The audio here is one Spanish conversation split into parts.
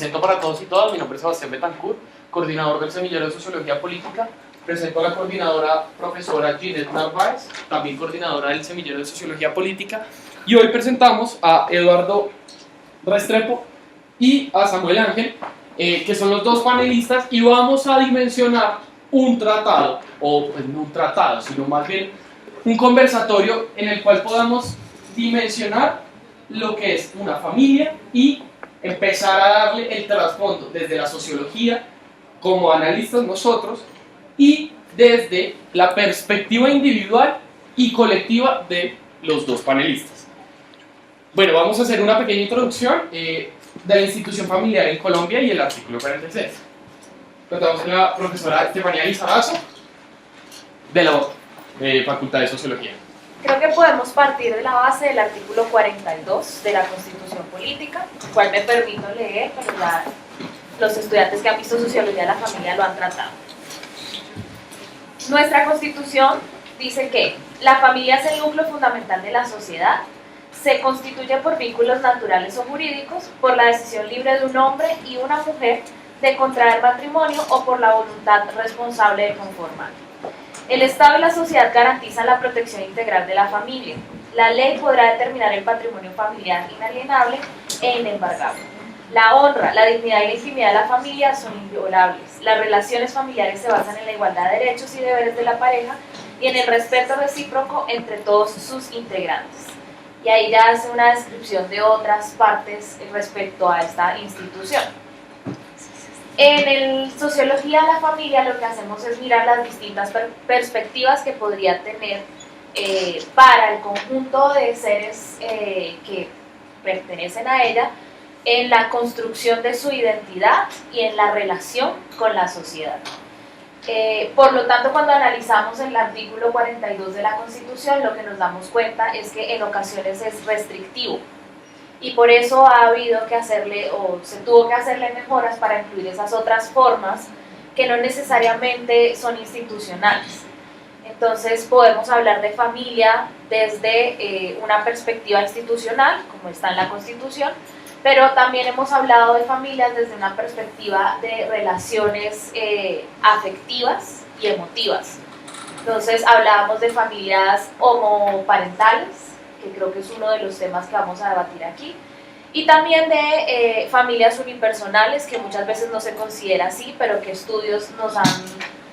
presento para todos y todas, mi nombre es Sebastián Betancourt, coordinador del Semillero de Sociología Política. Presento a la coordinadora profesora Ginette Narváez, también coordinadora del Semillero de Sociología Política. Y hoy presentamos a Eduardo Restrepo y a Samuel Ángel, que son los dos panelistas, y vamos a dimensionar un tratado, o pues no un tratado, sino más bien un conversatorio en el cual podamos dimensionar lo que es una familia y empezar a darle el trasfondo desde la sociología, como analistas nosotros, y desde la perspectiva individual y colectiva de los dos panelistas. Bueno, vamos a hacer una pequeña introducción de la institución familiar en Colombia y el artículo 46. Contamos con la profesora Estefanía Lizarazo, de la Facultad de Sociología. Creo que podemos partir de la base del artículo 42 de la Constitución Política, el cual me permito leer, pero ya los estudiantes que han visto Sociología de la Familia lo han tratado. Nuestra Constitución dice que la familia es el núcleo fundamental de la sociedad, se constituye por vínculos naturales o jurídicos, por la decisión libre de un hombre y una mujer de contraer matrimonio o por la voluntad responsable de conformar. El Estado y la sociedad garantizan la protección integral de la familia. La ley podrá determinar el patrimonio familiar inalienable e inembargable. La honra, la dignidad y la intimidad de la familia son inviolables. Las relaciones familiares se basan en la igualdad de derechos y deberes de la pareja y en el respeto recíproco entre todos sus integrantes. Y ahí ya hace una descripción de otras partes respecto a esta institución. En el Sociología de la Familia lo que hacemos es mirar las distintas perspectivas que podría tener para el conjunto de seres que pertenecen a ella en la construcción de su identidad y en la relación con la sociedad. Por lo tanto, cuando analizamos el artículo 42 de la Constitución, lo que nos damos cuenta es que en ocasiones es restrictivo y por eso ha habido que hacerle, o se tuvo que hacerle mejoras para incluir esas otras formas que no necesariamente son institucionales. Entonces podemos hablar de familia desde una perspectiva institucional, como está en la Constitución, pero también hemos hablado de familias desde una perspectiva de relaciones afectivas y emotivas. Entonces hablábamos de familias homoparentales, que creo que es uno de los temas que vamos a debatir aquí, y también de familias unipersonales, que muchas veces no se considera así, pero que estudios nos han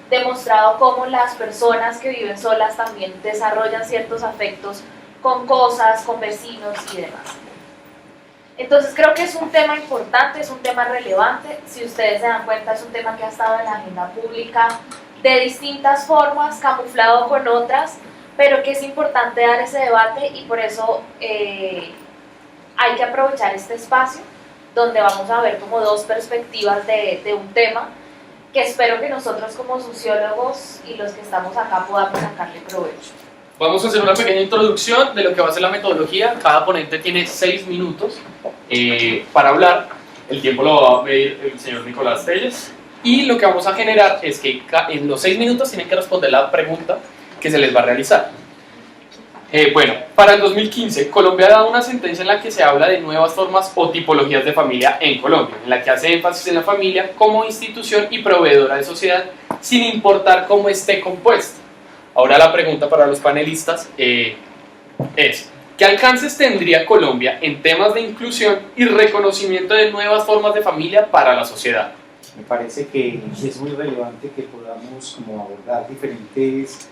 demostrado cómo las personas que viven solas también desarrollan ciertos afectos con cosas, con vecinos y demás. Entonces creo que es un tema importante, es un tema relevante. Si ustedes se dan cuenta, es un tema que ha estado en la agenda pública de distintas formas, camuflado con otras, pero que es importante dar ese debate y por eso hay que aprovechar este espacio donde vamos a ver como dos perspectivas de un tema que espero que nosotros como sociólogos y los que estamos acá podamos sacarle provecho. Vamos a hacer una pequeña introducción de lo que va a ser la metodología. Cada ponente tiene 6 minutos para hablar. El tiempo lo va a medir el señor Nicolás Telles. Y lo que vamos a generar es que en los 6 minutos tienen que responder la pregunta que se les va a realizar. Bueno, para el 2015, Colombia ha dado una sentencia en la que se habla de nuevas formas o tipologías de familia en Colombia, en la que hace énfasis en la familia como institución y proveedora de sociedad, sin importar cómo esté compuesta. Ahora la pregunta para los panelistas es, ¿qué alcances tendría Colombia en temas de inclusión y reconocimiento de nuevas formas de familia para la sociedad? Me parece que es muy relevante que podamos como abordar diferentes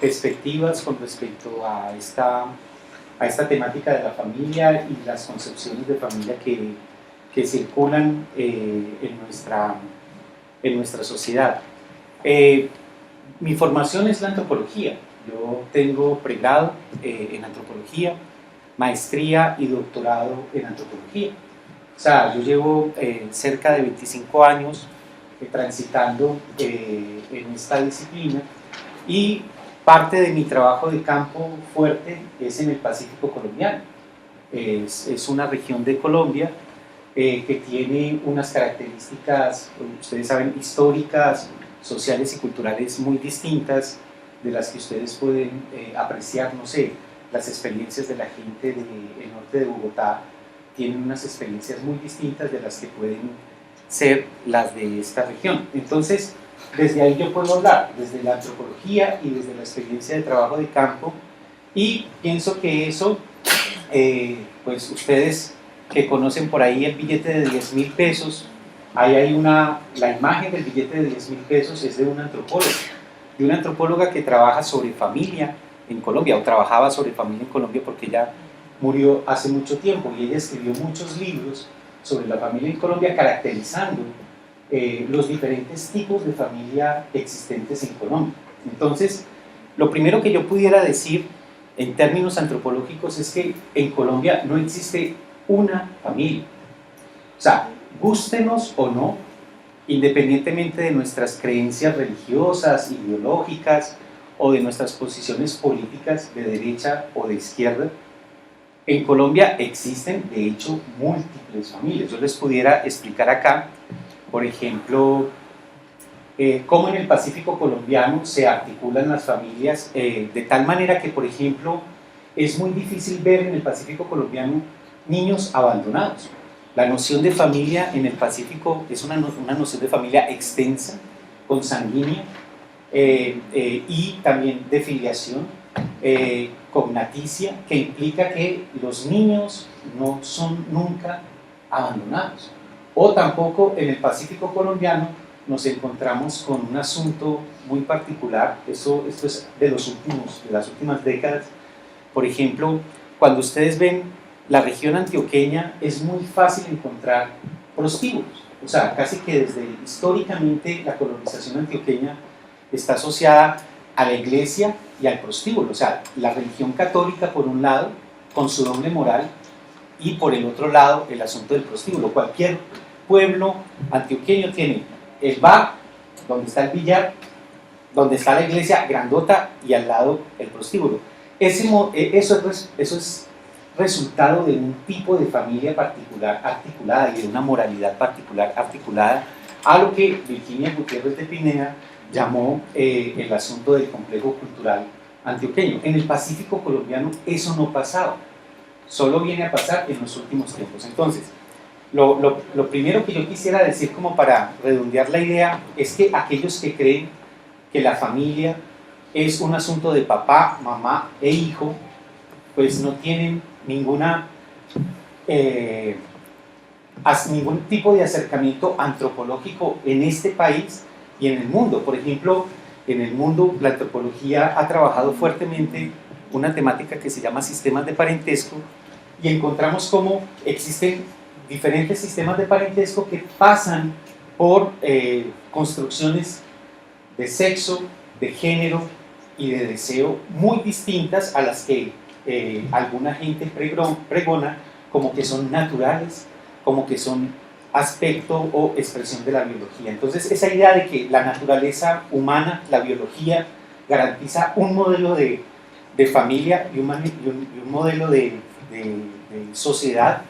perspectivas con respecto a esta temática de la familia y las concepciones de familia que circulan en nuestra sociedad. Mi formación es la antropología. Yo tengo pregrado en antropología, maestría y doctorado en antropología. O sea, yo llevo cerca de 25 años transitando en esta disciplina y parte de mi trabajo de campo fuerte es en el Pacífico colombiano. Es una región de Colombia que tiene unas características, ustedes saben, históricas, sociales y culturales muy distintas de las que ustedes pueden apreciar, no sé, las experiencias de la gente del norte de Bogotá tienen unas experiencias muy distintas de las que pueden ser las de esta región. Entonces, desde ahí yo puedo hablar, desde la antropología y desde la experiencia de trabajo de campo, y pienso que eso, pues ustedes que conocen por ahí el billete de 10.000 pesos, ahí hay la imagen del billete de 10.000 pesos es de una antropóloga que trabaja sobre familia en Colombia, o trabajaba sobre familia en Colombia porque ella murió hace mucho tiempo, y ella escribió muchos libros sobre la familia en Colombia, caracterizando los diferentes tipos de familia existentes en Colombia. Entonces, lo primero que yo pudiera decir en términos antropológicos es que en Colombia no existe una familia. O sea, gústenos o no, independientemente de nuestras creencias religiosas, ideológicas o de nuestras posiciones políticas de derecha o de izquierda, en Colombia existen de hecho múltiples familias. Yo les pudiera explicar acá, por ejemplo, cómo en el Pacífico colombiano se articulan las familias de tal manera que, por ejemplo, es muy difícil ver en el Pacífico colombiano niños abandonados. La noción de familia en el Pacífico es una noción de familia extensa, consanguínea, y también de filiación cognaticia, que implica que los niños no son nunca abandonados. O tampoco en el Pacífico colombiano nos encontramos con un asunto muy particular, esto es de las últimas décadas. Por ejemplo, cuando ustedes ven la región antioqueña, es muy fácil encontrar prostíbulos. O sea, casi que desde históricamente la colonización antioqueña está asociada a la iglesia y al prostíbulo. O sea, la religión católica por un lado, con su doble moral, y por el otro lado el asunto del prostíbulo. Cualquier pueblo antioqueño tiene el bar, donde está el billar, donde está la iglesia grandota y al lado el prostíbulo. Eso es resultado de un tipo de familia particular articulada y de una moralidad particular articulada, a lo que Virginia Gutiérrez de Pineda llamó el asunto del complejo cultural antioqueño. En el Pacífico colombiano eso no pasaba, solo viene a pasar en los últimos tiempos. Entonces, lo primero que yo quisiera decir, como para redondear la idea, es que aquellos que creen que la familia es un asunto de papá, mamá e hijo, pues no tienen ningún tipo de acercamiento antropológico en este país y en el mundo. Por ejemplo, en el mundo la antropología ha trabajado fuertemente una temática que se llama sistemas de parentesco, y encontramos cómo existen diferentes sistemas de parentesco que pasan por construcciones de sexo, de género y de deseo muy distintas a las que alguna gente pregona como que son naturales, como que son aspecto o expresión de la biología. Entonces, esa idea de que la naturaleza humana, la biología, garantiza un modelo de familia y un modelo de sociedad,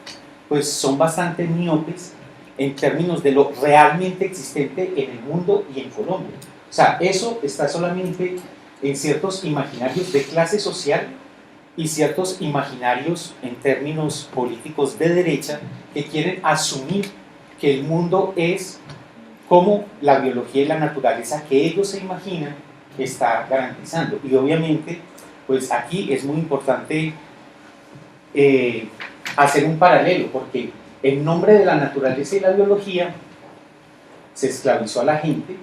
pues son bastante miopes en términos de lo realmente existente en el mundo y en Colombia. O sea, eso está solamente en ciertos imaginarios de clase social y ciertos imaginarios en términos políticos de derecha que quieren asumir que el mundo es como la biología y la naturaleza que ellos se imaginan está garantizando. Y obviamente, pues aquí es muy importante hacer un paralelo, porque en nombre de la naturaleza y la biología se esclavizó a la gente.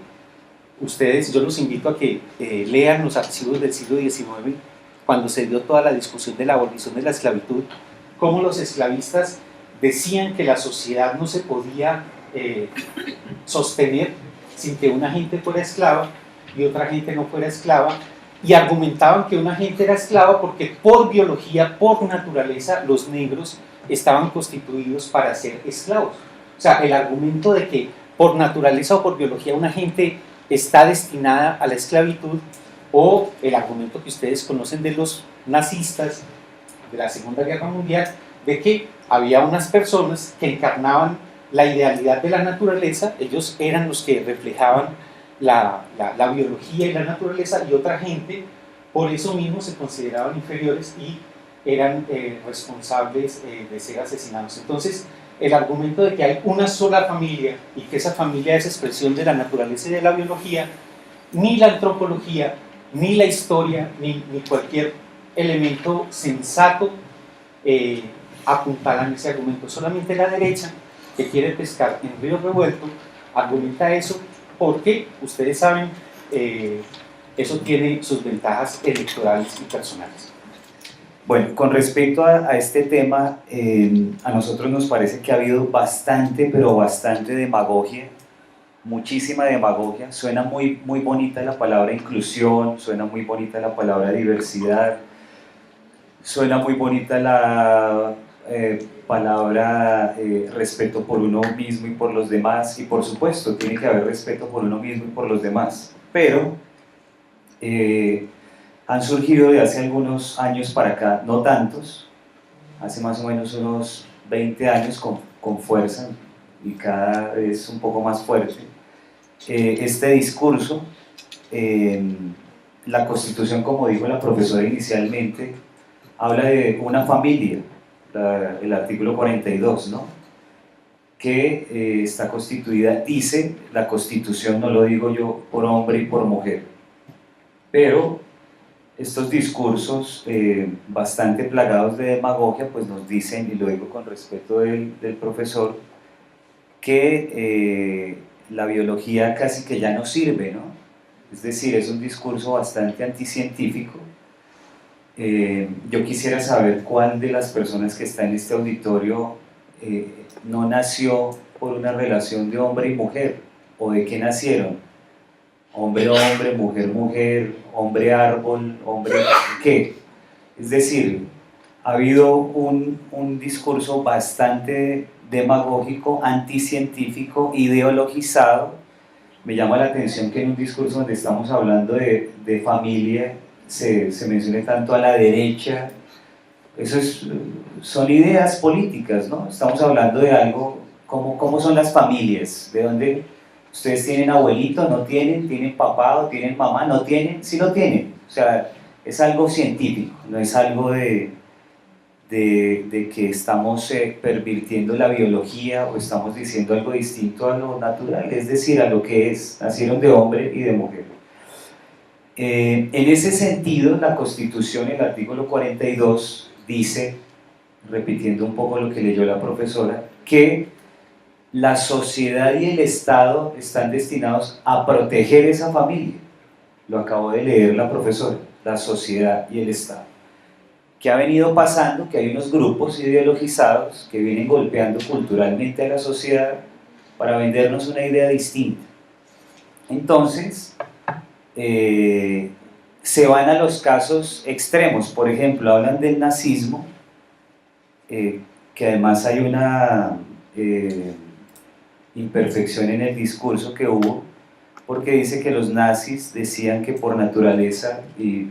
Ustedes, yo los invito a que lean los archivos del siglo XIX, cuando se dio toda la discusión de la abolición de la esclavitud, cómo los esclavistas decían que la sociedad no se podía sostener sin que una gente fuera esclava y otra gente no fuera esclava, y argumentaban que una gente era esclava porque por biología, por naturaleza, los negros estaban constituidos para ser esclavos. O sea, el argumento de que por naturaleza o por biología una gente está destinada a la esclavitud, o el argumento que ustedes conocen de los nazistas de la Segunda Guerra Mundial, de que había unas personas que encarnaban la idealidad de la naturaleza, ellos eran los que reflejaban la biología y la naturaleza, y otra gente por eso mismo se consideraban inferiores y eran responsables de ser asesinados. Entonces, el argumento de que hay una sola familia y que esa familia es expresión de la naturaleza y de la biología, ni la antropología, ni la historia, ni cualquier elemento sensato apuntalan ese argumento. Solamente la derecha, que quiere pescar en río revuelto, argumenta eso porque, ustedes saben, eso tiene sus ventajas electorales y personales. Bueno, con respecto a este tema, a nosotros nos parece que ha habido bastante, pero bastante demagogia, muchísima demagogia. Suena muy bonita la palabra inclusión, suena muy bonita la palabra diversidad, suena muy bonita la palabra respeto por uno mismo y por los demás, y por supuesto tiene que haber respeto por uno mismo y por los demás, pero han surgido de hace algunos años para acá, no tantos, hace más o menos unos 20 años con fuerza y cada vez un poco más fuerte, este discurso. La Constitución, como dijo la profesora inicialmente, habla de una familia, el artículo 42, ¿no? Que está constituida, dice la Constitución, no lo digo yo, por hombre y por mujer, pero estos discursos bastante plagados de demagogia pues nos dicen, y lo digo con respeto del profesor, que la biología casi que ya no sirve, ¿no? Es decir, es un discurso bastante anticientífico. Yo quisiera saber cuál de las personas que está en este auditorio no nació por una relación de hombre y mujer, o de qué nacieron, hombre hombre, mujer, hombre árbol, hombre qué. Es decir, ha habido un discurso bastante demagógico, anticientífico, ideologizado. Me llama la atención que en un discurso donde estamos hablando de familia se mencione tanto a la derecha. Eso son ideas políticas, ¿no? Estamos hablando de algo, ¿cómo son las familias? ¿De dónde? ¿Ustedes tienen abuelito? ¿No tienen? ¿Tienen papá o tienen mamá? ¿No tienen? Sí lo tienen. O sea, es algo científico, no es algo de que estamos pervirtiendo la biología o estamos diciendo algo distinto a lo natural, es decir, a lo que es, nacieron de hombre y de mujer. En ese sentido, la Constitución, el artículo 42, dice, repitiendo un poco lo que leyó la profesora, que la sociedad y el Estado están destinados a proteger esa familia. Lo acabo de leer la profesora, la sociedad y el Estado. ¿Qué ha venido pasando? Que hay unos grupos ideologizados que vienen golpeando culturalmente a la sociedad para vendernos una idea distinta. Entonces, se van a los casos extremos. Por ejemplo, hablan del nazismo, que además hay una imperfección en el discurso que hubo, porque dice que los nazis decían que por naturaleza, y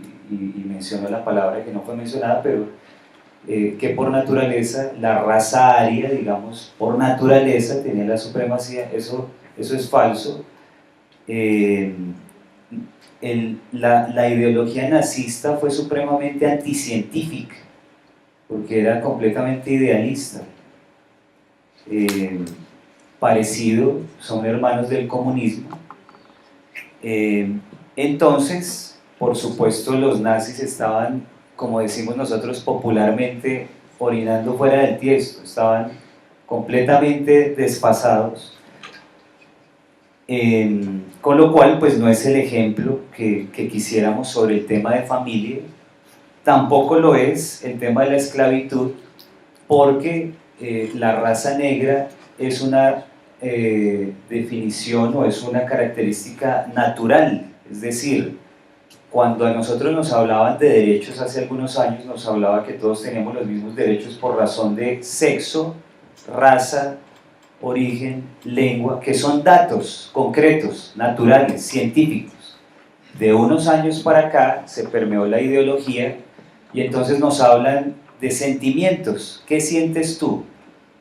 mencionó la palabra que no fue mencionada, pero que por naturaleza la raza aria, digamos, por naturaleza tenía la supremacía. Eso es falso. La ideología nazista fue supremamente anticientífica, porque era completamente idealista. Parecido, son hermanos del comunismo. Entonces, por supuesto, los nazis estaban, como decimos nosotros popularmente, orinando fuera del tiesto, estaban completamente desfasados, con lo cual pues no es el ejemplo que quisiéramos sobre el tema de familia. Tampoco lo es el tema de la esclavitud, porque la raza negra es una definición o es una característica natural, es decir, cuando a nosotros nos hablaban de derechos hace algunos años, nos hablaba que todos teníamos los mismos derechos por razón de sexo, raza, origen, lengua, que son datos concretos, naturales, científicos. De unos años para acá se permeó la ideología y entonces nos hablan de sentimientos. ¿Qué sientes tú?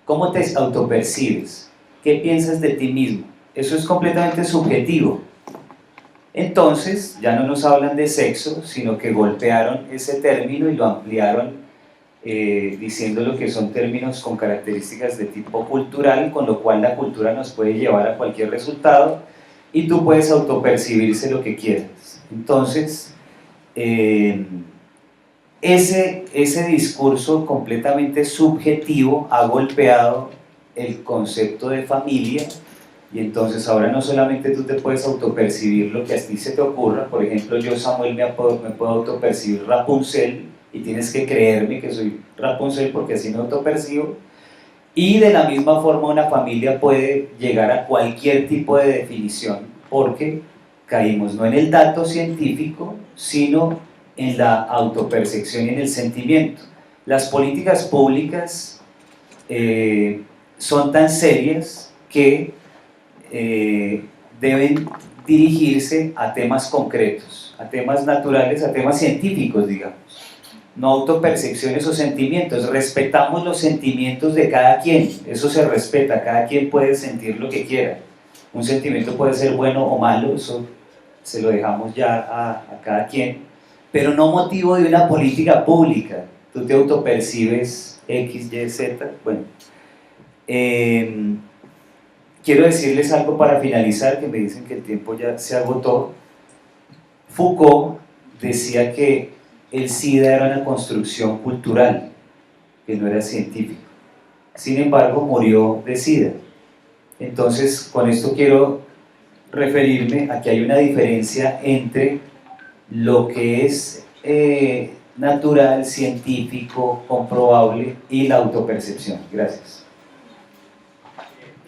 ¿Cómo te autopercibes? ¿Qué piensas de ti mismo? Eso es completamente subjetivo. Entonces ya no nos hablan de sexo, sino que golpearon ese término y lo ampliaron diciendo lo que son términos con características de tipo cultural, con lo cual la cultura nos puede llevar a cualquier resultado y tú puedes autopercibirse lo que quieras. Entonces, ese discurso completamente subjetivo ha golpeado el concepto de familia, y entonces ahora no solamente tú te puedes autopercibir lo que a ti se te ocurra. Por ejemplo, yo, Samuel, me puedo autopercibir Rapunzel y tienes que creerme que soy Rapunzel porque así me autopercibo, y de la misma forma una familia puede llegar a cualquier tipo de definición porque caímos no en el dato científico sino en la autopercepción y en el sentimiento. Las políticas públicas son tan serias que deben dirigirse a temas concretos, a temas naturales, a temas científicos, digamos, no autopercepciones o sentimientos. Respetamos los sentimientos de cada quien, eso se respeta, cada quien puede sentir lo que quiera. Un sentimiento puede ser bueno o malo, eso se lo dejamos ya a cada quien, pero no motivo de una política pública. Tú te autopercibes X, Y, Z. Bueno, quiero decirles algo para finalizar, que me dicen que el tiempo ya se agotó. Foucault decía que el SIDA era una construcción cultural, que no era científico. Sin embargo, murió de SIDA. Entonces, con esto quiero referirme a que hay una diferencia entre lo que es natural, científico, comprobable, y la autopercepción. Gracias.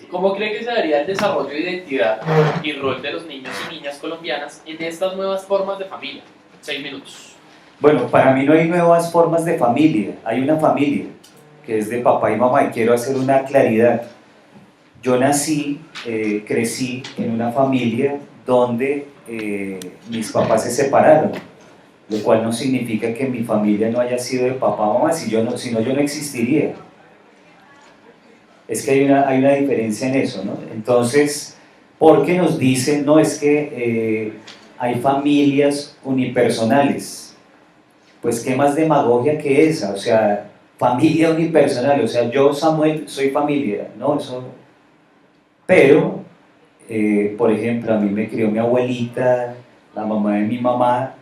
¿Cómo cree que se daría el desarrollo de identidad y rol de los niños y niñas colombianas en estas nuevas formas de familia? 6 minutos. Bueno, para mí no hay nuevas formas de familia, hay una familia que es de papá y mamá, y quiero hacer una claridad. Yo nací, crecí en una familia donde mis papás se separaron, lo cual no significa que mi familia no haya sido de papá o mamá, si no, yo no existiría. Es que hay una diferencia en eso, ¿no? Entonces, porque nos dicen, no, es que hay familias unipersonales. Pues qué más demagogia que esa, o sea, familia unipersonal, o sea, yo, Samuel, soy familia, ¿no? Eso. Pero, por ejemplo, a mí me crió mi abuelita, la mamá de mi mamá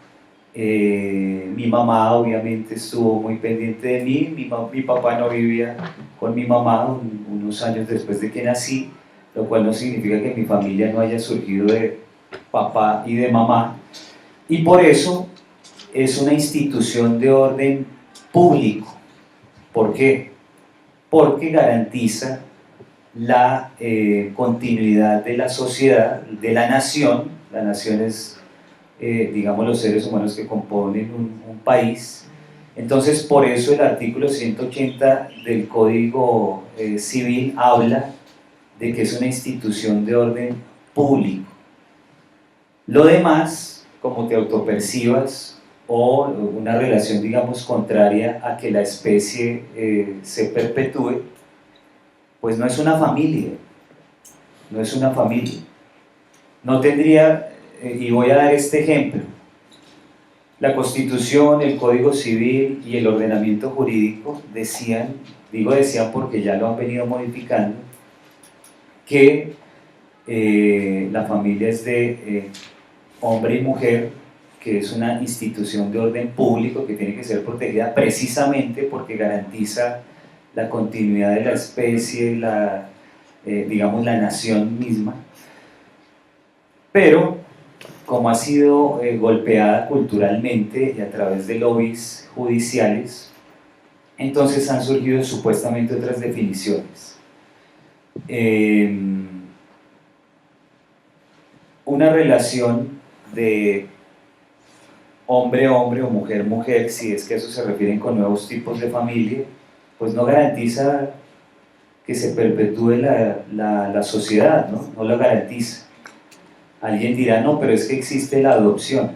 obviamente estuvo muy pendiente de mí, mi papá no vivía con mi mamá unos años después de que nací, lo cual no significa que mi familia no haya surgido de papá y de mamá, y por eso es una institución de orden público. ¿Por qué? Porque garantiza la continuidad de la sociedad, de la nación. La nación es, digamos, los seres humanos que componen un país. Entonces, por eso el artículo 180 del Código Civil habla de que es una institución de orden público. Lo demás, como te autopercibas, o una relación, digamos, contraria a que la especie se perpetúe, pues no es una familia, no es una familia. No tendría, y voy a dar este ejemplo, la Constitución, el Código Civil y el ordenamiento jurídico decían, digo decían porque ya lo han venido modificando, que la familia es de hombre y mujer, que es una institución de orden público que tiene que ser protegida precisamente porque garantiza la continuidad de la especie, digamos, la nación misma. Pero, como ha sido golpeada culturalmente y a través de lobbies judiciales, entonces han surgido supuestamente otras definiciones. Una relación de hombre-hombre o mujer-mujer, si es que a eso se refieren con nuevos tipos de familia, pues no garantiza que se perpetúe la sociedad, ¿no? No lo garantiza. Alguien dirá, no, pero es que existe la adopción.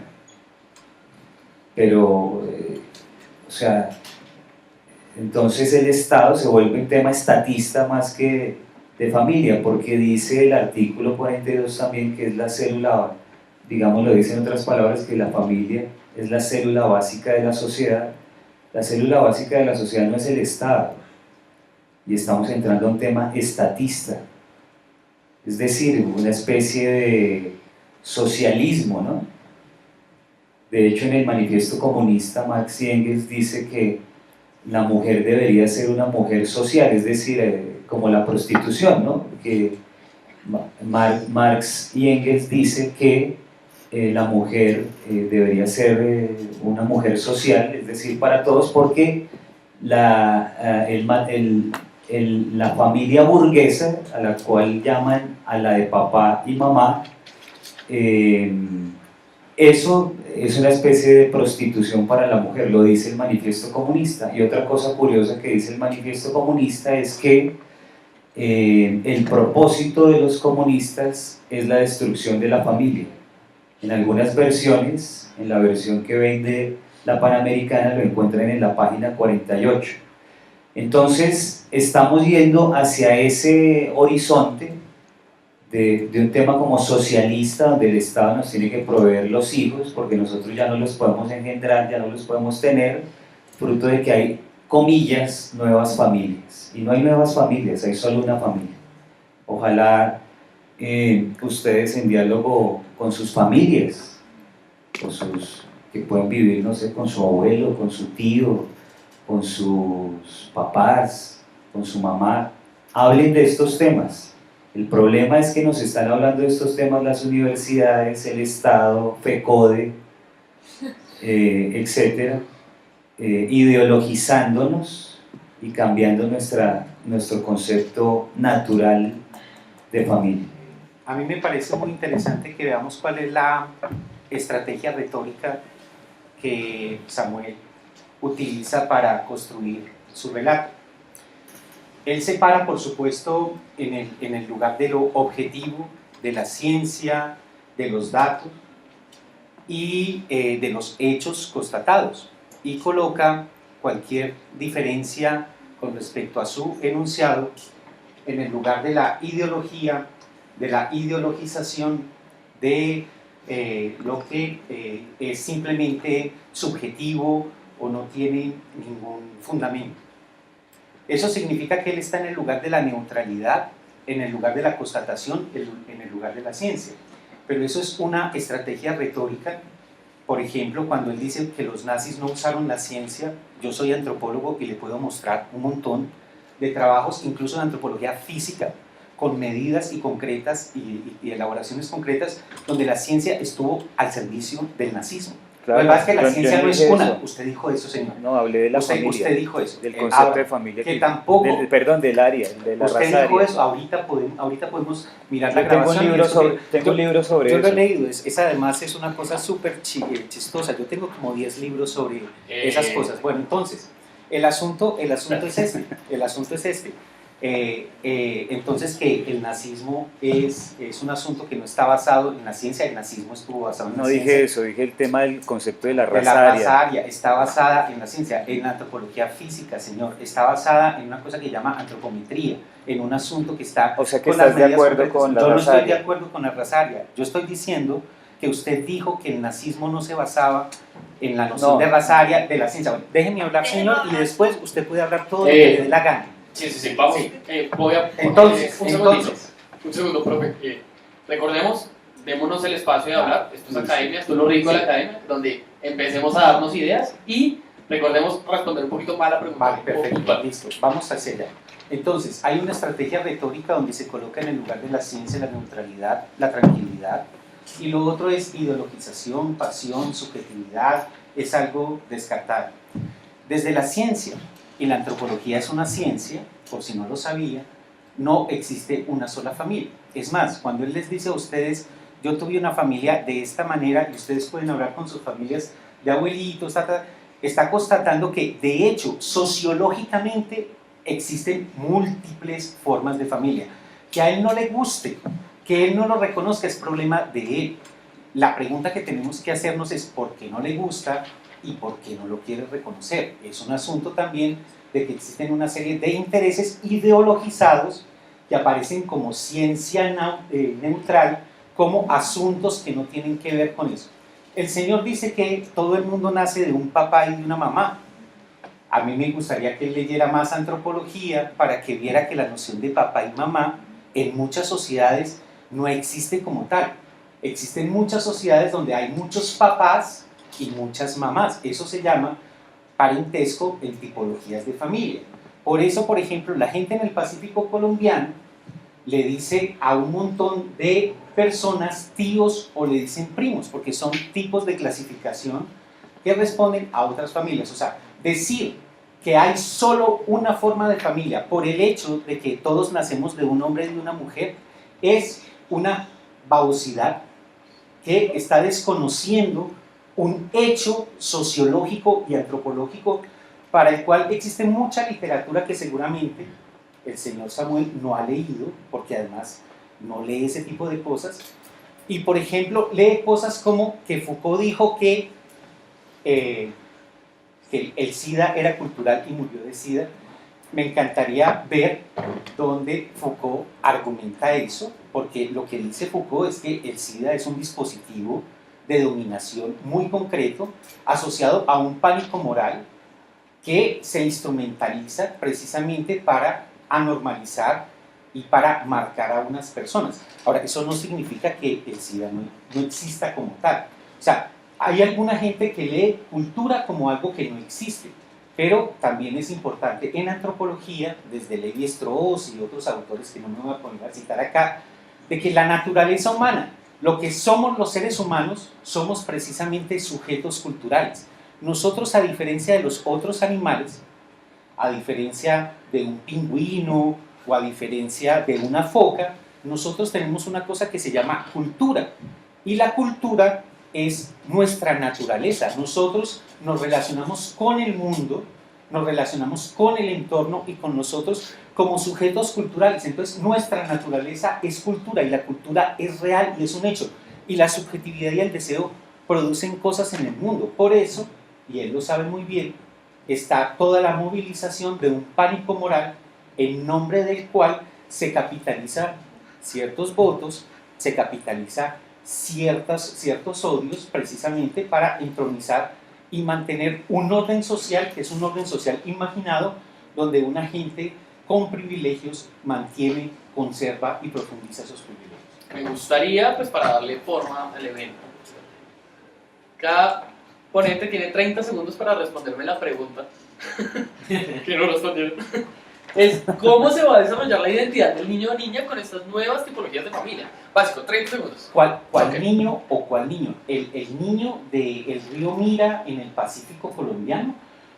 Pero, o sea, entonces el Estado se vuelve un tema estatista más que de familia, porque dice el artículo 42 también que es la célula, digamos, lo dice en otras palabras, que la familia es la célula básica de la sociedad, La célula básica de la sociedad no es el Estado, y estamos entrando a un tema estatista, es decir, una especie de socialismo, ¿no? De hecho, en el manifiesto comunista, Marx y Engels dice que la mujer debería ser una mujer social, es decir, como la prostitución, ¿no? Que Marx y Engels dice que la mujer debería ser una mujer social, es decir, para todos, porque la familia burguesa, a la cual llaman a la de papá y mamá, eso es una especie de prostitución para la mujer, lo dice el manifiesto comunista. Y otra cosa curiosa que dice el manifiesto comunista es que el propósito de los comunistas es la destrucción de la familia. En algunas versiones, en la versión que vende la Panamericana, lo encuentran en la página 48. Entonces, estamos yendo hacia ese horizonte de un tema como socialista, donde el Estado nos tiene que proveer los hijos, porque nosotros ya no los podemos engendrar, ya no los podemos tener, fruto de que hay, comillas, nuevas familias. Y no hay nuevas familias, hay solo una familia. Ojalá ustedes en diálogo con sus familias, que pueden vivir, no sé, con su abuelo, con su tío, con sus papás, con su mamá, hablen de estos temas. El problema es que nos están hablando de estos temas las universidades, el Estado, FECODE, etcétera, ideologizándonos y cambiando nuestro concepto natural de familia. A mí me parece muy interesante que veamos cuál es la estrategia retórica que Samuel utiliza para construir su relato. Él se para, por supuesto, en el lugar de lo objetivo, de la ciencia, de los datos y de los hechos constatados, y coloca cualquier diferencia con respecto a su enunciado en el lugar de la ideología, de la ideologización, de lo que es simplemente subjetivo o no tiene ningún fundamento. Eso significa que él está en el lugar de la neutralidad, en el lugar de la constatación, en el lugar de la ciencia. Pero eso es una estrategia retórica. Por ejemplo, cuando él dice que los nazis no usaron la ciencia, yo soy antropólogo y le puedo mostrar un montón de trabajos, incluso de antropología física, con medidas y concretas y elaboraciones concretas, donde la ciencia estuvo al servicio del nazismo. Claro, lo que pasa es que la ciencia no es una. eso. Usted dijo eso, señor. No, hablé de la familia. Usted dijo eso. Del concepto Ahora, de familia. que tampoco... Perdón, del área, de la usted raza dijo aria. eso. Ahorita podemos mirar la Yo tengo grabación. un libro sobre yo eso. lo he leído. Además es una cosa súper chistosa. Yo tengo como 10 libros sobre esas cosas. Bueno, entonces, el asunto es este. Entonces, que el nazismo es un asunto que no está basado en la ciencia. El nazismo estuvo basado en la No ciencia. dije eso, dije el tema del concepto de la De raza la aria. raza aria está basada en la ciencia, en la antropología física, señor. Está basada en una cosa que llama antropometría, en un asunto que está... O sea que con las estás de medidas acuerdo concretas. con la Yo no raza estoy de aria. acuerdo con la raza aria. Yo estoy diciendo que usted dijo que el nazismo no se basaba en la noción No. de raza aria de la ciencia. Bueno, déjeme hablar, señor, y después usted puede hablar todo lo que le dé la gana. Sí, vamos. Sí. Voy a... Entonces, un segundo, profe. Recordemos, démonos el espacio de hablar. Esto es academia, esto es lo rico de la academia, donde empecemos a darnos ideas y recordemos responder un poquito más a la pregunta. Vale, perfecto, listo, vamos hacia allá. Entonces, hay una estrategia retórica donde se coloca en el lugar de la ciencia la neutralidad, la tranquilidad, y lo otro es ideologización, pasión, subjetividad, es algo descartado. Desde la ciencia, y la antropología es una ciencia, por si no lo sabía, no existe una sola familia. Es más, cuando él les dice a ustedes, yo tuve una familia de esta manera, y ustedes pueden hablar con sus familias de abuelitos, está constatando que, de hecho, sociológicamente existen múltiples formas de familia. Que a él no le guste, que él no lo reconozca, es problema de él. La pregunta que tenemos que hacernos es ¿por qué no le gusta y por qué no lo quiere reconocer? Es un asunto también de que existen una serie de intereses ideologizados que aparecen como ciencia neutral, como asuntos que no tienen que ver con eso. El Señor dice que todo el mundo nace de un papá y de una mamá. A mí me gustaría que él leyera más antropología para que viera que la noción de papá y mamá en muchas sociedades no existe como tal. Existen muchas sociedades donde hay muchos papás y muchas mamás. Eso se llama parentesco en tipologías de familia. Por eso, por ejemplo, la gente en el Pacífico colombiano le dice a un montón de personas tíos o le dicen primos, porque son tipos de clasificación que responden a otras familias. O sea, decir que hay solo una forma de familia por el hecho de que todos nacemos de un hombre y de una mujer es una babosidad que está desconociendo un hecho sociológico y antropológico para el cual existe mucha literatura que seguramente el señor Samuel no ha leído, porque además no lee ese tipo de cosas. Y por ejemplo, lee cosas como que Foucault dijo que el SIDA era cultural y murió de SIDA. Me encantaría ver dónde Foucault argumenta eso, porque lo que dice Foucault es que el SIDA es un dispositivo de dominación muy concreto asociado a un pánico moral que se instrumentaliza precisamente para anormalizar y para marcar a unas personas. Ahora, eso no significa que el SIDA no exista como tal. O sea, hay alguna gente que lee cultura como algo que no existe, pero también es importante en antropología, desde Levi-Strauss y otros autores que no me voy a poner a citar acá, de que la naturaleza humana, lo que somos los seres humanos, somos precisamente sujetos culturales. Nosotros, a diferencia de los otros animales, a diferencia de un pingüino o a diferencia de una foca, nosotros tenemos una cosa que se llama cultura. Y la cultura es nuestra naturaleza. Nosotros nos relacionamos con el mundo, nos relacionamos con el entorno y con nosotros como sujetos culturales. Entonces, nuestra naturaleza es cultura y la cultura es real y es un hecho. Y la subjetividad y el deseo producen cosas en el mundo. Por eso, y él lo sabe muy bien, está toda la movilización de un pánico moral en nombre del cual se capitaliza ciertos votos, se capitaliza ciertos odios precisamente para entronizar y mantener un orden social que es un orden social imaginado donde una gente con privilegios mantiene, conserva y profundiza esos privilegios. Me gustaría, pues para darle forma al evento, cada ponente tiene 30 segundos para responderme la pregunta que no respondieron. Es cómo se va a desarrollar la identidad del niño o niña con estas nuevas tipologías de familia. Básico, 30 segundos. ¿Cuál Okay. niño o cuál niño? ¿El niño del río Mira en el Pacífico colombiano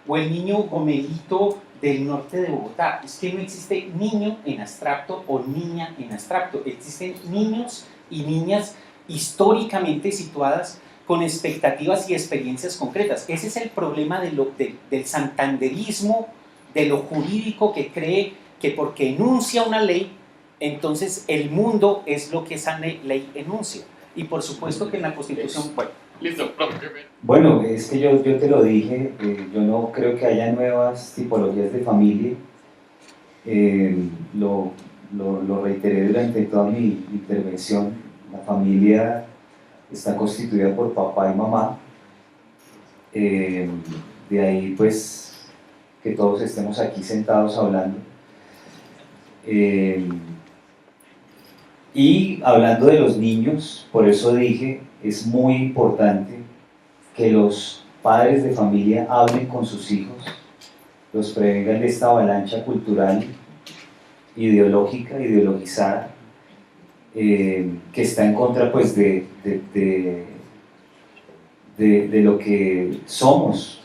o el niño gomelito del norte de Bogotá? Es que no existe niño en abstracto o niña en abstracto. Existen niños y niñas históricamente situadas con expectativas y experiencias concretas. Ese es el problema del santanderismo, de lo jurídico, que cree que porque enuncia una ley, entonces el mundo es lo que esa ley enuncia. Y por supuesto que en la Constitución... Bueno, Listo, profe. Bueno, es que yo te lo dije, yo no creo que haya nuevas tipologías de familia. Lo reiteré durante toda mi intervención. La familia está constituida por papá y mamá. De ahí pues que todos estemos aquí sentados hablando. Y hablando de los niños, por eso dije, es muy importante que los padres de familia hablen con sus hijos, los prevengan de esta avalancha cultural, ideológica, ideologizada, que está en contra pues de lo que somos,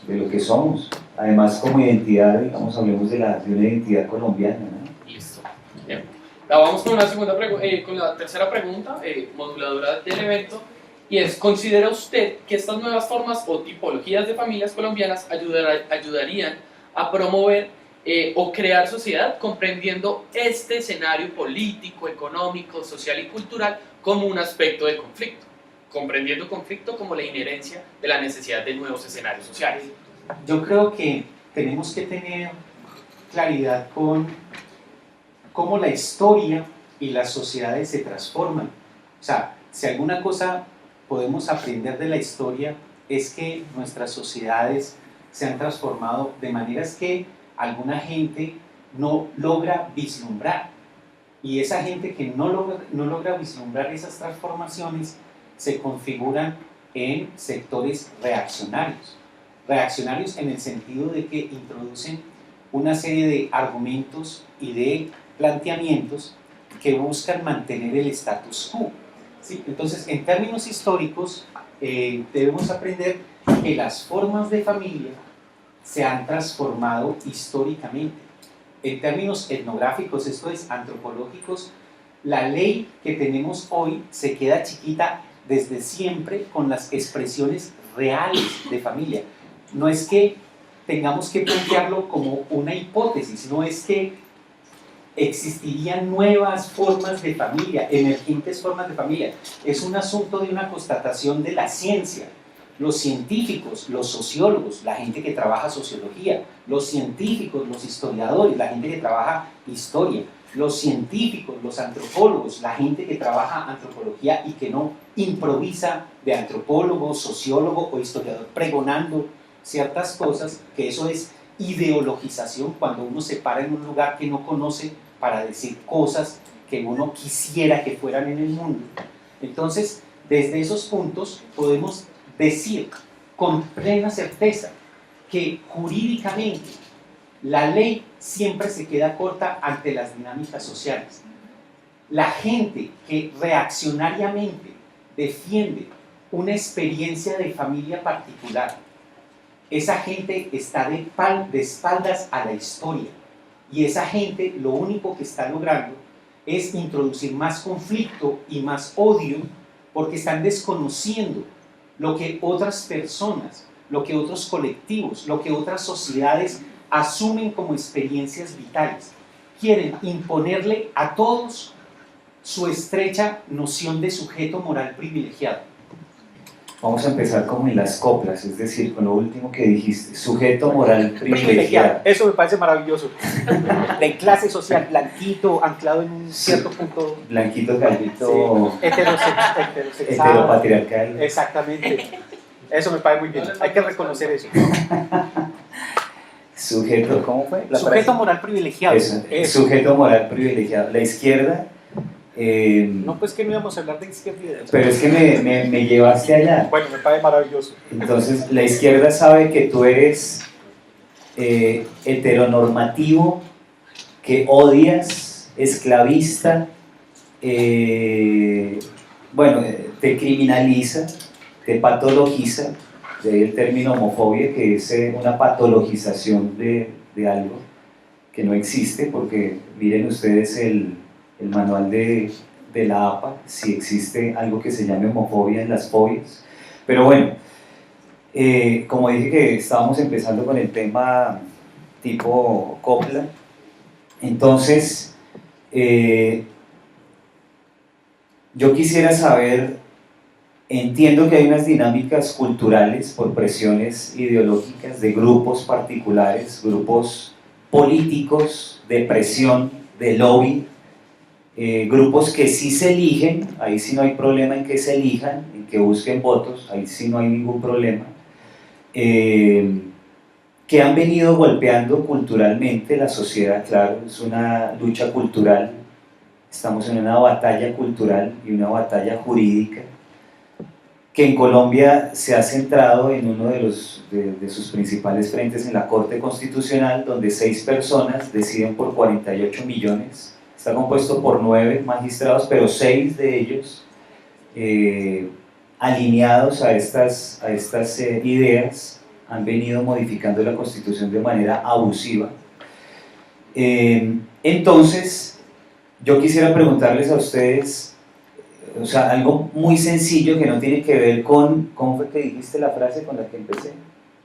además como identidad, digamos, hablemos de una identidad colombiana, ¿no? Listo. Bien. Vamos con, con la tercera pregunta, moduladora del evento, y es, ¿considera usted que estas nuevas formas o tipologías de familias colombianas ayudarían a promover o crear sociedad comprendiendo este escenario político, económico, social y cultural como un aspecto de conflicto? Comprendiendo conflicto como la inherencia de la necesidad de nuevos escenarios sociales. yo creo que tenemos que tener claridad con cómo la historia y las sociedades se transforman. O sea, si alguna cosa podemos aprender de la historia es que nuestras sociedades se han transformado de maneras que alguna gente no logra vislumbrar. Y esa gente que no logra vislumbrar esas transformaciones se configuran en sectores reaccionarios. Reaccionarios en el sentido de que introducen una serie de argumentos y de planteamientos que buscan mantener el status quo. ¿Sí? Entonces, en términos históricos, debemos aprender que las formas de familia se han transformado históricamente. En términos etnográficos, esto es, antropológicos, la ley que tenemos hoy se queda chiquita desde siempre con las expresiones reales de familia. No es que tengamos que plantearlo como una hipótesis, no es que existirían nuevas formas de familia, emergentes formas de familia. Es un asunto de una constatación de la ciencia. Los científicos, los sociólogos, la gente que trabaja sociología, los científicos, los historiadores, la gente que trabaja historia, los científicos, los antropólogos, la gente que trabaja antropología y que no improvisa de antropólogo, sociólogo o historiador pregonando ciertas cosas, que eso es ideologización, cuando uno se para en un lugar que no conoce para decir cosas que uno quisiera que fueran en el mundo. Entonces, desde esos puntos podemos decir con plena certeza que jurídicamente la ley siempre se queda corta ante las dinámicas sociales. La gente que reaccionariamente defiende una experiencia de familia particular, esa gente está de espaldas a la historia, y esa gente lo único que está logrando es introducir más conflicto y más odio, porque están desconociendo lo que otras personas, lo que otros colectivos, lo que otras sociedades asumen como experiencias vitales. Quieren imponerle a todos su estrecha noción de sujeto moral privilegiado. Vamos a empezar como en las coplas, es decir, con lo último que dijiste, sujeto moral privilegiado. Eso me parece maravilloso. De clase social, blanquito, anclado en un cierto punto. Blanquito, calvito, Sí. Heterosexual. heteropatriarcal. Exactamente. Eso me parece muy bien. Hay que reconocer eso. Sujeto, ¿cómo fue? La Sujeto frase. moral privilegiado. Eso, Eso. sujeto moral privilegiado. La izquierda, No, pues que no íbamos a hablar de izquierda y derecha. pero es que me llevaste allá. Bueno, me parece maravilloso. Entonces, la izquierda sabe que tú eres heteronormativo, que odias, esclavista, bueno, te criminaliza, te patologiza, de ahí el término homofobia, que es una patologización de algo que no existe, porque miren ustedes el manual de la APA, si existe algo que se llame homofobia en las fobias. Pero bueno, como dije que estábamos empezando con el tema tipo copla, entonces yo quisiera saber, entiendo que hay unas dinámicas culturales por presiones ideológicas de grupos particulares, grupos políticos de presión, de lobby, grupos que sí se eligen, ahí sí no hay problema en que se elijan, en que busquen votos, ahí sí no hay ningún problema, que han venido golpeando culturalmente la sociedad. Claro, es una lucha cultural, estamos en una batalla cultural y una batalla jurídica, que en Colombia se ha centrado en uno de sus principales frentes en la Corte Constitucional, donde 6 personas deciden por 48 millones. Está compuesto por 9 magistrados, pero 6 de ellos alineados a estas ideas han venido modificando la Constitución de manera abusiva. Entonces, yo quisiera preguntarles a ustedes, o sea, algo muy sencillo que no tiene que ver con, ¿cómo fue que dijiste la frase con la que empecé?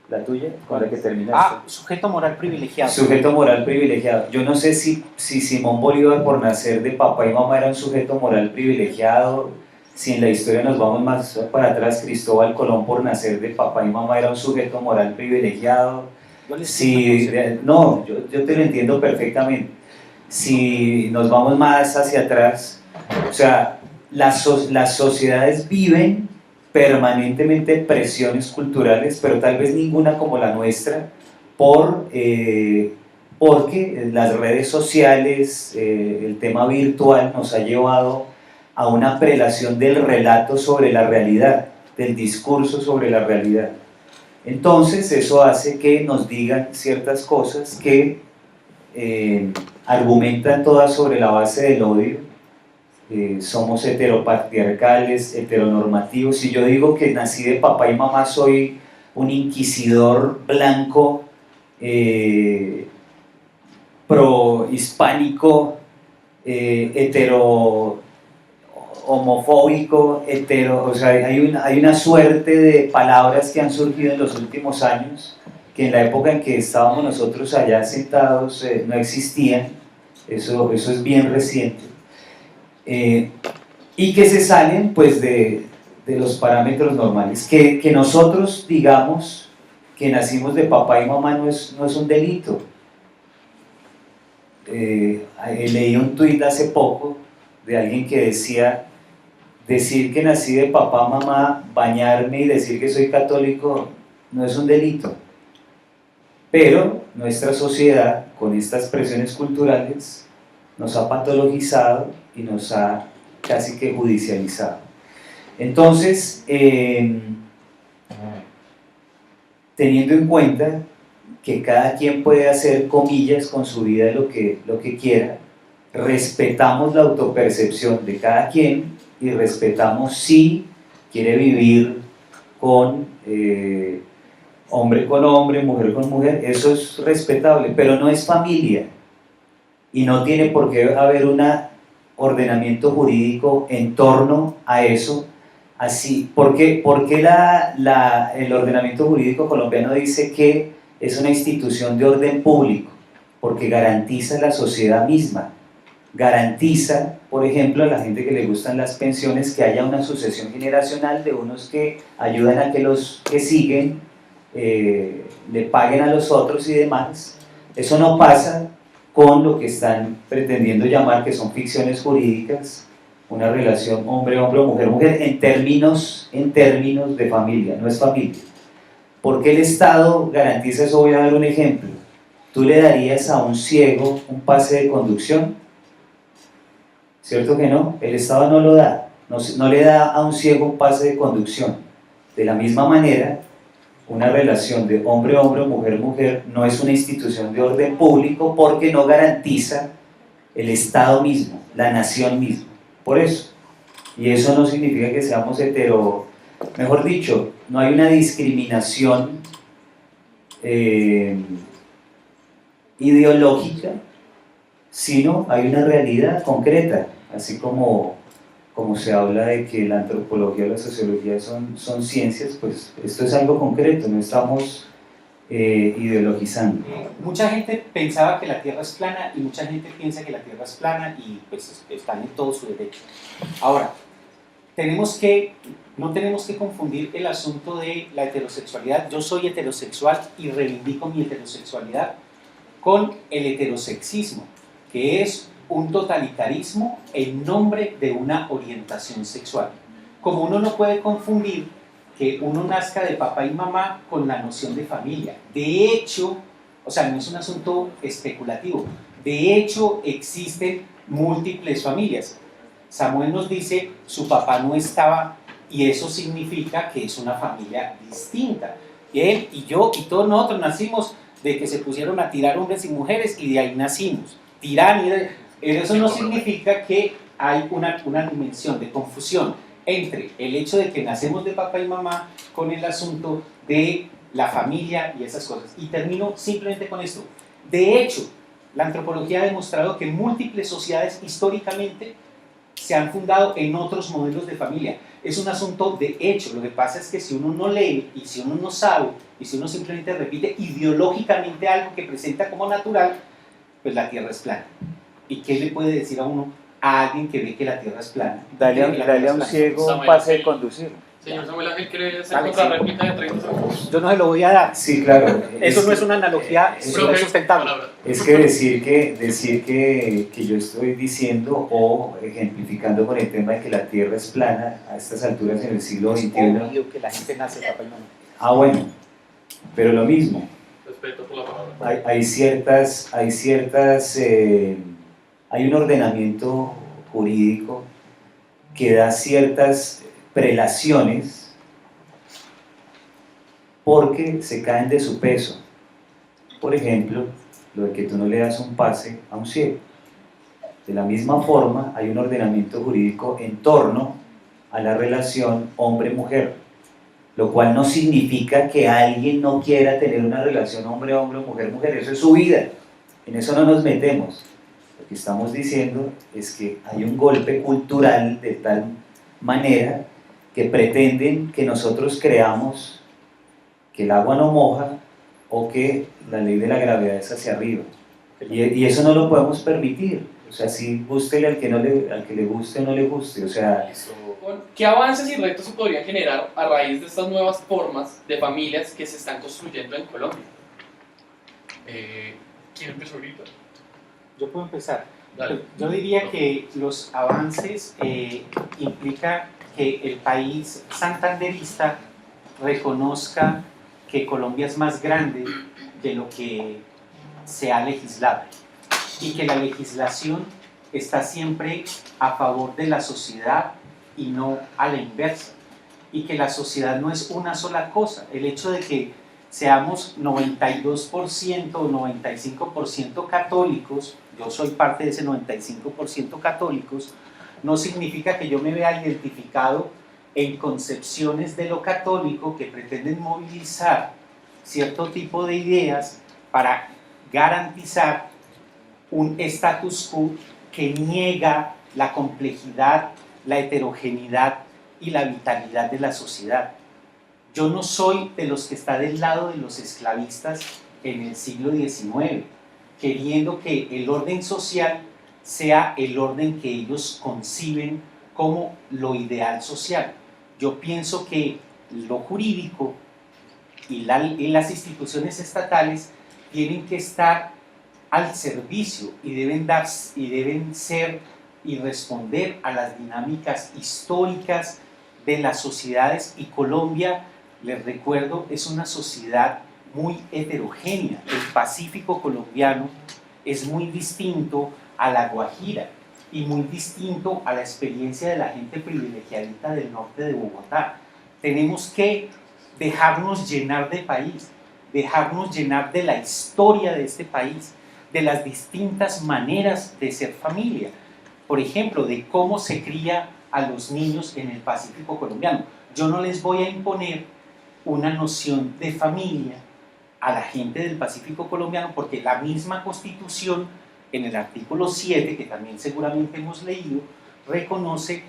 ¿La tuya? ¿Con la que terminaste? Sujeto moral privilegiado. Sujeto moral privilegiado. Yo no sé si Simón Bolívar, por nacer de papá y mamá, era un sujeto moral privilegiado. Si en la historia nos vamos más para atrás, Cristóbal Colón, por nacer de papá y mamá, era un sujeto moral privilegiado. No, yo te lo entiendo perfectamente. Si nos vamos más hacia atrás, o sea, las sociedades viven permanentemente presiones culturales, pero tal vez ninguna como la nuestra, porque las redes sociales, el tema virtual nos ha llevado a una prelación del relato sobre la realidad, del discurso sobre la realidad. Entonces eso hace que nos digan ciertas cosas que argumentan todas sobre la base del odio. Somos heteropatriarcales, heteronormativos. Si yo digo que nací de papá y mamá, soy un inquisidor blanco, pro-hispánico, hetero homofóbico, o sea, hay una suerte de palabras que han surgido en los últimos años que en la época en que estábamos nosotros allá sentados no existían. Eso es bien reciente, y que se salen pues de los parámetros normales. Que nosotros digamos que nacimos de papá y mamá no es un delito. Leí un tuit hace poco de alguien que decía: decir que nací de papá, mamá, bañarme y decir que soy católico no es un delito. Pero nuestra sociedad, con estas presiones culturales, nos ha patologizado y nos ha casi que judicializado. Entonces, teniendo en cuenta que cada quien puede hacer comillas con su vida lo que quiera, respetamos la autopercepción de cada quien y respetamos si quiere vivir con hombre con hombre, mujer con mujer. Eso es respetable, pero no es familia y no tiene por qué haber un ordenamiento jurídico en torno a eso. Así, ¿por qué el ordenamiento jurídico colombiano dice que es una institución de orden público? Porque garantiza la sociedad misma. Garantiza, por ejemplo, a la gente que le gustan las pensiones, que haya una sucesión generacional de unos que ayudan a que los que siguen le paguen a los otros y demás. Eso no pasa con lo que están pretendiendo llamar que son ficciones jurídicas, una relación hombre-hombre o mujer-mujer en términos de familia, no es familia. ¿Por qué el Estado garantiza eso? Voy a dar un ejemplo. ¿Tú le darías a un ciego un pase de conducción? ¿Cierto que no? El Estado no lo da, no le da a un ciego un pase de conducción. De la misma manera, una relación de hombre-hombre o mujer-mujer no es una institución de orden público porque no garantiza el Estado mismo, la nación misma. Por eso. Y eso no significa que seamos mejor dicho, no hay una discriminación ideológica, sino hay una realidad concreta. Así como se habla de que la antropología y la sociología son ciencias, pues esto es algo concreto, no estamos ideologizando. Mucha gente pensaba que la Tierra es plana y mucha gente piensa que la Tierra es plana y pues están en todo su derecho. Ahora, no tenemos que confundir el asunto de la heterosexualidad. Yo soy heterosexual y reivindico mi heterosexualidad con el heterosexismo, que es un totalitarismo en nombre de una orientación sexual. Como uno no puede confundir que uno nazca de papá y mamá con la noción de familia. De hecho, o sea, no es un asunto especulativo, de hecho existen múltiples familias. Samuel nos dice, su papá no estaba, y eso significa que es una familia distinta. Y él y yo y todos nosotros nacimos de que se pusieron a tirar hombres y mujeres y de ahí nacimos. Eso no significa que hay una dimensión de confusión entre el hecho de que nacemos de papá y mamá con el asunto de la familia y esas cosas. Y termino simplemente con esto. De hecho, la antropología ha demostrado que múltiples sociedades históricamente se han fundado en otros modelos de familia. Es un asunto de hecho. Lo que pasa es que si uno no lee y si uno no sabe y si uno simplemente repite ideológicamente algo que presenta como natural, pues la Tierra es plana. ¿Y qué le puede decir a uno a alguien que ve que la Tierra es plana? Dale a un ciego un pase de conducir. Señor Samuel Ángel, ¿quiere hacer Dale, otra sí. réplica de 30 segundos? Yo no se lo voy a dar. Sí, claro. Eso no es una analogía Profe, sustentable. palabra. Es que decir que yo estoy diciendo o ejemplificando con el tema de que la Tierra es plana a estas alturas en el siglo XXI. Obvio que la gente nace papá y mamá. Ah, bueno, pero lo mismo. Respeto por la palabra. Hay un ordenamiento jurídico que da ciertas prelaciones porque se caen de su peso. Por ejemplo, lo de que tú no le das un pase a un ciego. De la misma forma, hay un ordenamiento jurídico en torno a la relación hombre-mujer, lo cual no significa que alguien no quiera tener una relación hombre-hombre o mujer-mujer, eso es su vida, en eso no nos metemos. Lo que estamos diciendo es que hay un golpe cultural de tal manera que pretenden que nosotros creamos que el agua no moja o que la ley de la gravedad es hacia arriba. Y eso no lo podemos permitir. O sea, si gústele al que le guste o no le guste. O sea, ¿Qué avances y retos se podrían generar a raíz de estas nuevas formas de familias que se están construyendo en Colombia? ¿Quién empezó ahorita? Yo puedo empezar. Dale. Yo diría que los avances implica que el país santanderista reconozca que Colombia es más grande de lo que se ha legislado y que la legislación está siempre a favor de la sociedad y no a la inversa, y que la sociedad no es una sola cosa. El hecho de que seamos 92% o 95% católicos, yo soy parte de ese 95% católicos, no significa que yo me vea identificado en concepciones de lo católico que pretenden movilizar cierto tipo de ideas para garantizar un status quo que niega la complejidad, la heterogeneidad y la vitalidad de la sociedad. Yo no soy de los que está del lado de los esclavistas en el siglo XIX, queriendo que el orden social sea el orden que ellos conciben como lo ideal social. Yo pienso que lo jurídico y las instituciones estatales tienen que estar al servicio y deben ser y responder a las dinámicas históricas de las sociedades, y Colombia, les recuerdo, es una sociedad muy heterogénea. El Pacífico colombiano es muy distinto a la Guajira y muy distinto a la experiencia de la gente privilegiadita del norte de Bogotá. Tenemos que dejarnos llenar de país, dejarnos llenar de la historia de este país, de las distintas maneras de ser familia. Por ejemplo, de cómo se cría a los niños en el Pacífico colombiano. Yo no les voy a imponer una noción de familia a la gente del Pacífico colombiano, porque la misma Constitución, en el artículo 7, que también seguramente hemos leído, reconoce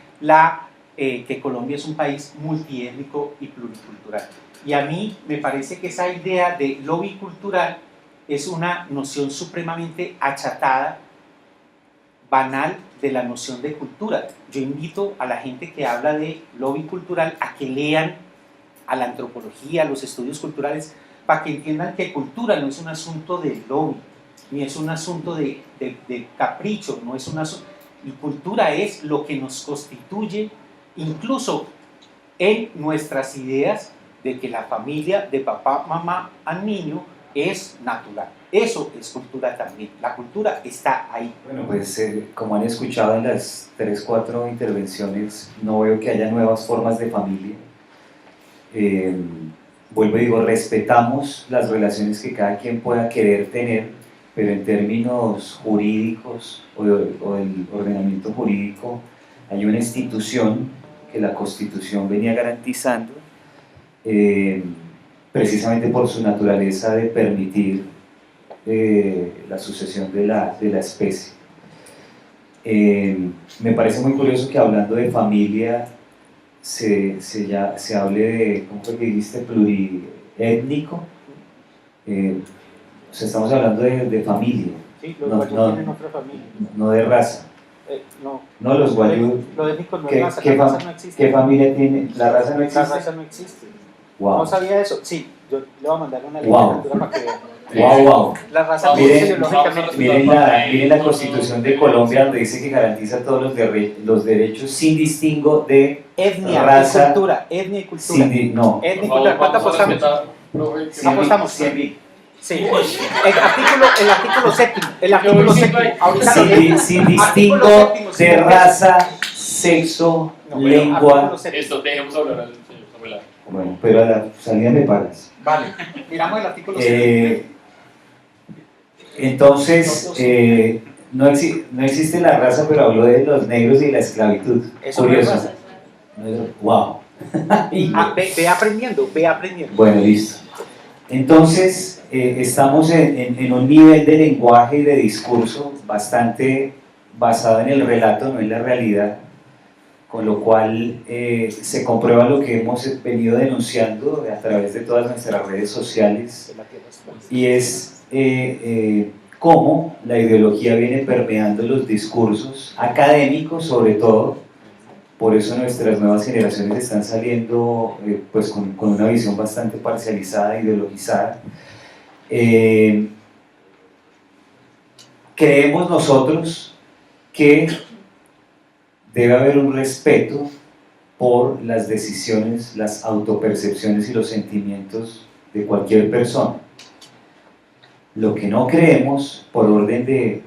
que Colombia es un país multiétnico y pluricultural. Y a mí me parece que esa idea de lo bicultural es una noción supremamente achatada, banal, de la noción de cultura. Yo invito a la gente que habla de lo bicultural a que lean a la antropología, a los estudios culturales, para que entiendan que cultura no es un asunto de lobby, ni es un asunto de capricho, no es un asunto, y cultura es lo que nos constituye, incluso en nuestras ideas de que la familia de papá, mamá al niño es natural. Eso es cultura también. La cultura está ahí. bueno, pues como han escuchado en las 3, 4 intervenciones, no veo que haya nuevas formas de familia. Vuelvo y digo, respetamos las relaciones que cada quien pueda querer tener, pero en términos jurídicos o del ordenamiento jurídico, hay una institución que la Constitución venía garantizando, precisamente por su naturaleza de permitir la sucesión de la especie. Me parece muy curioso que hablando de familia se hable de, ¿cómo fue que dijiste? Pluriétnico. O sea, estamos hablando de familia, Sí, los No, guayos no. tienen otra familia. no de raza. No. No, los guayú. Los étnicos no ¿Qué, es raza, qué la raza fa- no existe. ¿Qué familia tiene? ¿La raza no La existe? raza no existe. Wow. No sabía eso. Sí, yo le voy a mandar una Wow. literatura para que vean. Wow. La raza no Miren, existe biológicamente. Miren la Constitución de Colombia, donde dice que garantiza todos los derechos sin distingo de Etnia raza, y cultura. Etnia y cultura. sin no. Etnia y Por cultura. favor, ¿Cuánto vamos a apostamos? respetar, profe, que- Sí. Apostamos. 100.000. Sí. El artículo séptimo. El artículo séptimo. Ahorita lo leo. Sin Artículo distingo séptimo, sí, de no, raza, sexo, no, pero lengua. artículo séptimo. Esto, dejemos hablar al señor Samuel. Bueno, pero a la salida me paras. Vale. Miramos el artículo séptimo. Entonces, no existe la raza, pero habló de los negros y la esclavitud. Eso no es Curioso. raza. Wow. Ve aprendiendo, ve aprendiendo. Bueno, listo. Entonces, estamos en un nivel de lenguaje y de discurso bastante basado en el relato, no en la realidad, con lo cual se comprueba lo que hemos venido denunciando a través de todas nuestras redes sociales, y es cómo la ideología viene permeando los discursos académicos, sobre todo. Por eso nuestras nuevas generaciones están saliendo pues con una visión bastante parcializada, ideologizada. Creemos nosotros que debe haber un respeto por las decisiones, las autopercepciones y los sentimientos de cualquier persona. Lo que no creemos, por orden de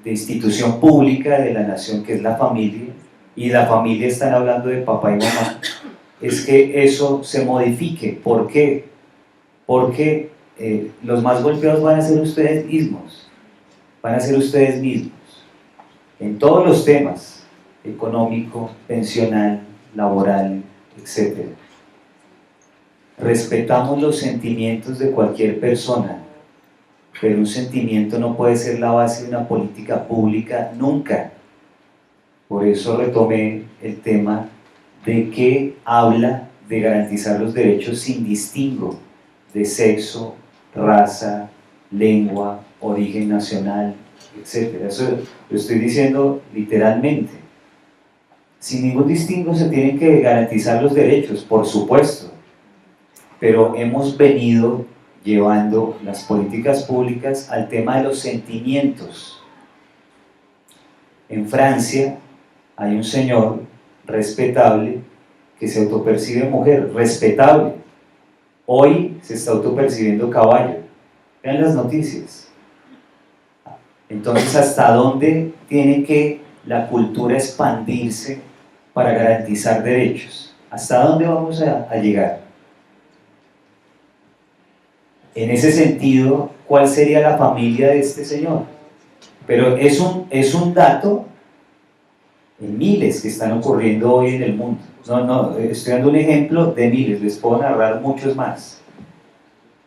institución pública de la nación, que es la familia, y la familia están hablando de papá y mamá, es que eso se modifique. ¿Por qué? Porque los más golpeados van a ser ustedes mismos, en todos los temas, económico, pensional, laboral, etc. Respetamos los sentimientos de cualquier persona, pero un sentimiento no puede ser la base de una política pública nunca. Por eso retomé el tema de que habla de garantizar los derechos sin distingo de sexo, raza, lengua, origen nacional, etc. Eso lo estoy diciendo literalmente. Sin ningún distingo se tienen que garantizar los derechos, por supuesto, pero hemos venido llevando las políticas públicas al tema de los sentimientos. En Francia hay un señor respetable que se autopercibe mujer, respetable. Hoy se está autopercibiendo caballo. Vean las noticias. Entonces, ¿hasta dónde tiene que la cultura expandirse para garantizar derechos? ¿Hasta dónde vamos a llegar? En ese sentido, ¿cuál sería la familia de este señor? Pero es un dato en miles que están ocurriendo hoy en el mundo. No, estoy dando un ejemplo de miles, les puedo narrar muchos más.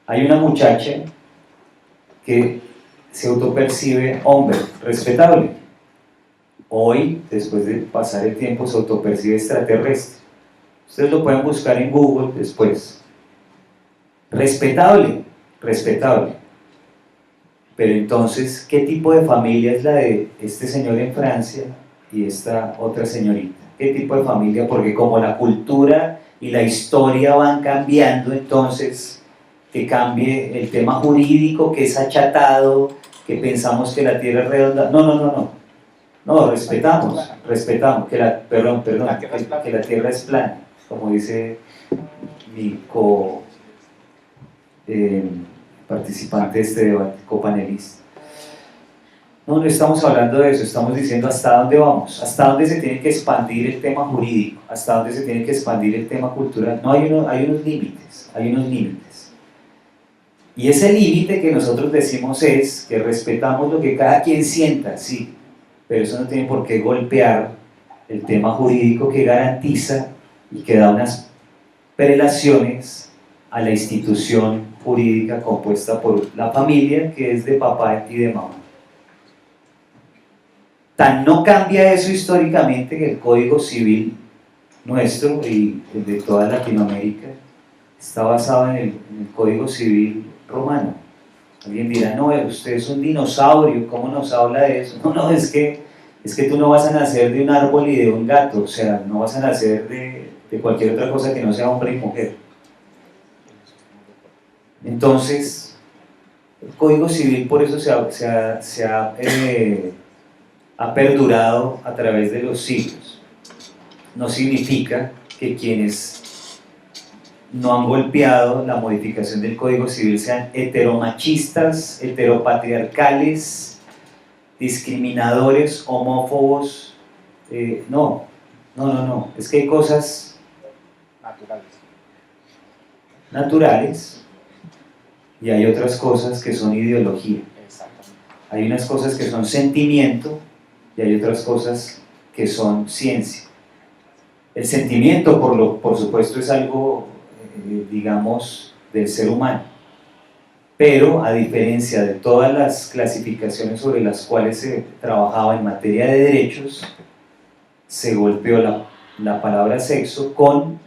Hay una muchacha que se autopercibe hombre, respetable. Hoy, después de pasar el tiempo, se autopercibe extraterrestre. Ustedes lo pueden buscar en Google después. Respetable. Pero entonces, ¿qué tipo de familia es la de este señor en Francia y esta otra señorita? ¿Qué tipo de familia? Porque como la cultura y la historia van cambiando, entonces que cambie el tema jurídico, que es achatado, que pensamos que la tierra es redonda. No, respetamos que la tierra es plana, como dice mi participante de este debate, copanelista. No estamos hablando de eso, estamos diciendo hasta dónde vamos, hasta dónde se tiene que expandir el tema jurídico, hasta dónde se tiene que expandir el tema cultural. No, hay unos límites. Y ese límite que nosotros decimos es que respetamos lo que cada quien sienta, sí, pero eso no tiene por qué golpear el tema jurídico que garantiza y que da unas prelaciones a la institución jurídica compuesta por la familia, que es de papá y de mamá. Tan no cambia eso históricamente que el Código Civil nuestro y el de toda Latinoamérica está basado en el Código Civil romano. Alguien dirá, no, usted es un dinosaurio, ¿cómo nos habla de eso? No, no, es que tú no vas a nacer de un árbol y de un gato, o sea, no vas a nacer de cualquier otra cosa que no sea hombre y mujer. Entonces, el Código Civil por eso ha perdurado a través de los siglos. No significa que quienes no han golpeado la modificación del Código Civil sean heteromachistas, heteropatriarcales, discriminadores, homófobos. No, es que hay cosas naturales y hay otras cosas que son ideología. Hay unas cosas que son sentimiento y hay otras cosas que son ciencia. El sentimiento, por supuesto, es algo, digamos, del ser humano, pero a diferencia de todas las clasificaciones sobre las cuales se trabajaba en materia de derechos, se golpeó la palabra sexo con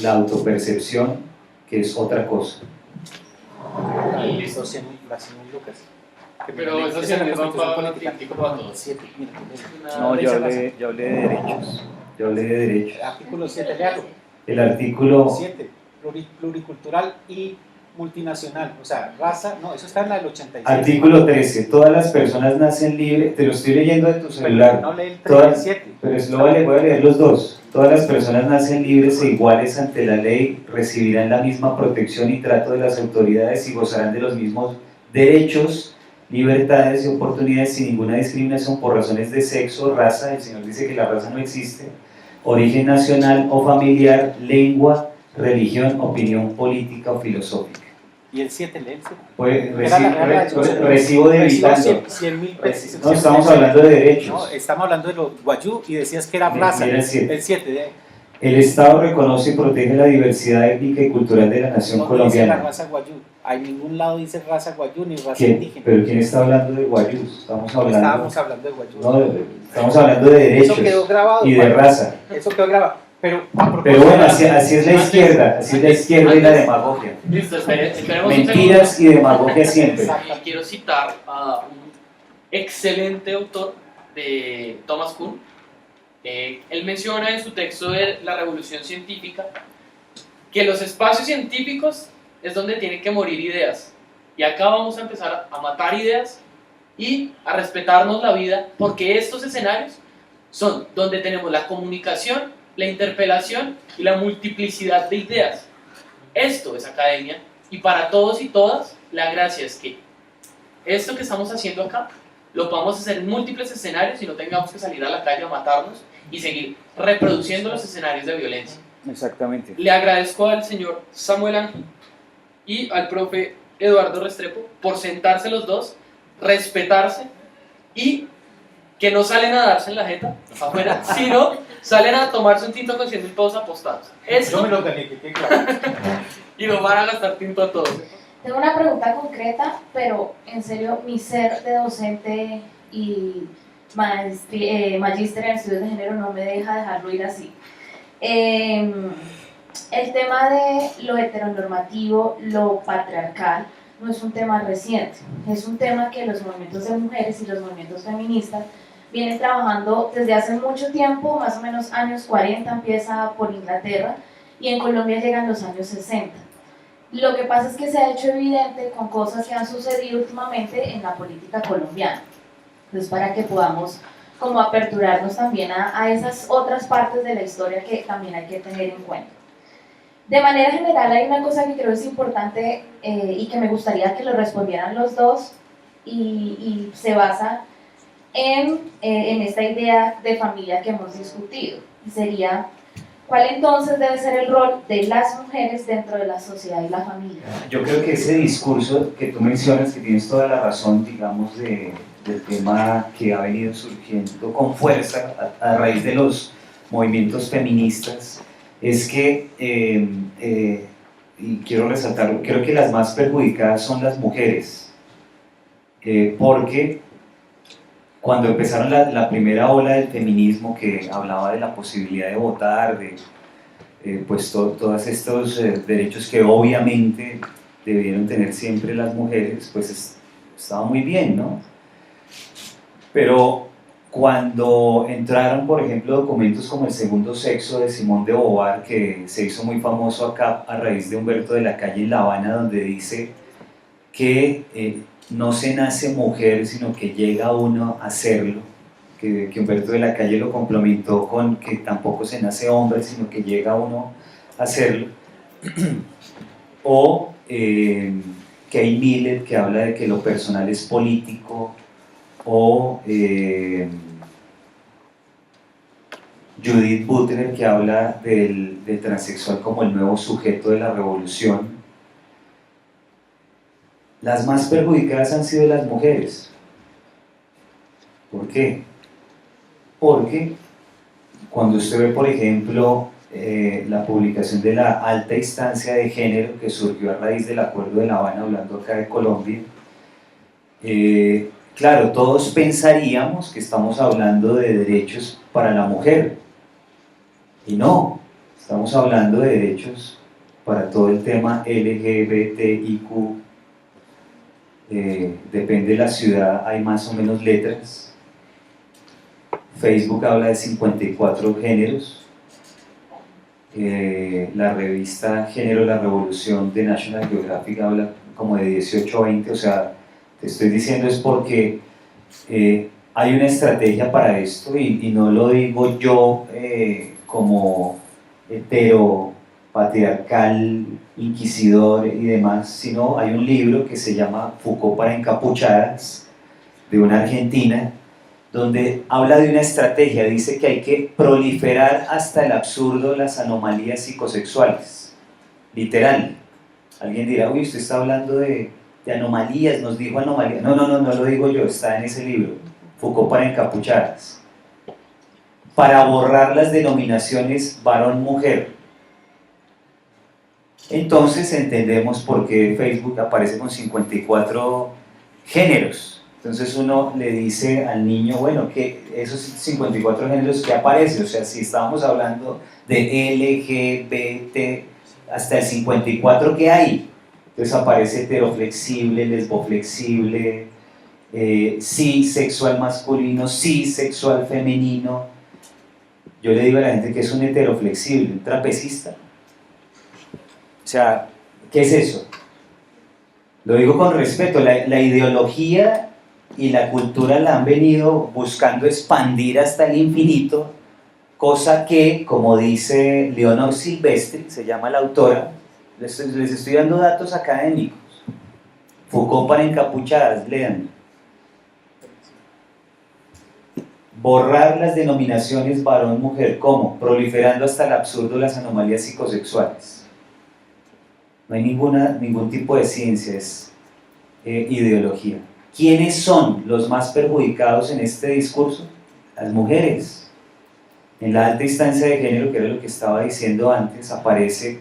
la autopercepción, que es otra cosa. Listo. Pero eso sí es para todos. No, yo hablé de derechos. Yo hablé de derechos. Artículo 7, léalo. El artículo 7, pluricultural y multinacional, o sea, raza, no, eso está en la del 87. Artículo 13. Todas las personas nacen libres. Te lo estoy leyendo de tu celular. No leí el Todas, 37. pero voy a leer los dos. Todas las personas nacen libres e iguales ante la ley, recibirán la misma protección y trato de las autoridades y gozarán de los mismos derechos, libertades y oportunidades sin ninguna discriminación por razones de sexo, raza. El Señor dice que la raza no existe. Origen nacional o familiar, lengua, religión, opinión política o filosófica. Y el 7, lee el 7. Pues, recibo debitando. 100.000 pesos. No, estamos hablando de derechos. No, estamos hablando de los guayú y decías que era raza. Mira el 7. El 7, El Estado reconoce y protege la diversidad étnica y cultural de la nación no dice colombiana. la raza guayú. En ningún lado dice raza guayú ni raza ¿Quién? indígena. ¿Pero quién está hablando de guayús? Estábamos Estábamos hablando de guayú. no, estamos hablando de derechos Eso quedó grabado. y de raza. Eso quedó grabado. Pero Pero bueno, así es la izquierda, así es la izquierda y la demagogia. Listo, esperemos un Mentiras y demagogia siempre. segundo. Y quiero citar a un excelente autor de Thomas Kuhn. Él menciona en su texto de La Revolución Científica que los espacios científicos es donde tienen que morir ideas. Y acá vamos a empezar a matar ideas y a respetarnos la vida, porque estos escenarios son donde tenemos la comunicación, la interpelación y la multiplicidad de ideas. Esto es academia, y para todos y todas, la gracia es que esto que estamos haciendo acá lo podamos hacer en múltiples escenarios y no tengamos que salir a la calle a matarnos y seguir reproduciendo los escenarios de violencia. Exactamente. Le agradezco al señor Samuel Ángel y al profe Eduardo Restrepo por sentarse los dos, respetarse y que no salen a darse en la jeta afuera, sino salen a tomarse un tinto con 100.000 todos apostados. yo me Esto, lo gané, que quede claro. y nos van a gastar tinto a todos. Tengo una pregunta concreta, pero en serio, mi ser de docente y magíster en estudios de género no me deja dejarlo ir así. El tema de lo heteronormativo, lo patriarcal, no es un tema reciente, es un tema que los movimientos de mujeres y los movimientos feministas vienen trabajando desde hace mucho tiempo, más o menos años 40, empieza por Inglaterra y en Colombia llegan los años 60. Lo que pasa es que se ha hecho evidente con cosas que han sucedido últimamente en la política colombiana. Entonces, para que podamos como aperturarnos también a esas otras partes de la historia que también hay que tener en cuenta. De manera general, hay una cosa que creo es importante y que me gustaría que lo respondieran los dos y se basa en esta idea de familia que hemos discutido. Y sería, ¿cuál entonces debe ser el rol de las mujeres dentro de la sociedad y la familia? Yo creo que ese discurso que tú mencionas, que tienes toda la razón, digamos, del tema que ha venido surgiendo con fuerza a raíz de los movimientos feministas, es que, y quiero resaltarlo, creo que las más perjudicadas son las mujeres, porque cuando empezaron la primera ola del feminismo que hablaba de la posibilidad de votar, de pues todos estos derechos que obviamente debieron tener siempre las mujeres, pues estaba muy bien, ¿no? Pero cuando entraron, por ejemplo, documentos como El segundo sexo de Simón de Beauvoir, que se hizo muy famoso acá a raíz de Humberto de la Calle en La Habana, donde dice que no se nace mujer, sino que llega uno a serlo, que Humberto de la Calle lo complementó con que tampoco se nace hombre, sino que llega uno a serlo, o Kay Millett, que habla de que lo personal es político, o Judith Butler, que habla del transexual como el nuevo sujeto de la revolución. Las más perjudicadas han sido las mujeres. ¿Por qué? Porque cuando usted ve, por ejemplo, la publicación de la alta instancia de género que surgió a raíz del Acuerdo de La Habana, hablando acá de Colombia, claro, todos pensaríamos que estamos hablando de derechos para la mujer, y no, estamos hablando de derechos para todo el tema LGBTIQ. Depende de la ciudad, hay más o menos letras. Facebook habla de 54 géneros. La revista Género de la Revolución de National Geographic habla como de 18 o 20, o sea, te estoy diciendo es porque hay una estrategia para esto y no lo digo yo como hetero, patriarcal, inquisidor y demás, sino hay un libro que se llama Foucault para encapuchadas, de una argentina, donde habla de una estrategia, dice que hay que proliferar hasta el absurdo las anomalías psicosexuales, literal. Alguien dirá, uy, usted está hablando de anomalías, nos dijo anomalías. No lo digo yo, está en ese libro, Foucault para encapuchadas. Para borrar las denominaciones varón-mujer. Entonces entendemos por qué Facebook aparece con 54 géneros. Entonces uno le dice al niño, bueno, que esos 54 géneros que aparecen, o sea, si estábamos hablando de LGBT, hasta el 54 que hay, entonces aparece heteroflexible, lesboflexible, sí sexual masculino, sí sexual femenino. Yo le digo a la gente que es un heteroflexible, un trapecista. O sea, ¿qué es eso? Lo digo con respeto, la ideología y la cultura la han venido buscando expandir hasta el infinito, cosa que, como dice Leonor Silvestri, se llama la autora, les estoy dando datos académicos, Foucault para encapuchadas, lean. Borrar las denominaciones varón-mujer, ¿cómo? Proliferando hasta el absurdo las anomalías psicosexuales. No hay ningún tipo de ciencia, es ideología. ¿Quiénes son los más perjudicados en este discurso? Las mujeres. En la alta instancia de género, que era lo que estaba diciendo antes, aparece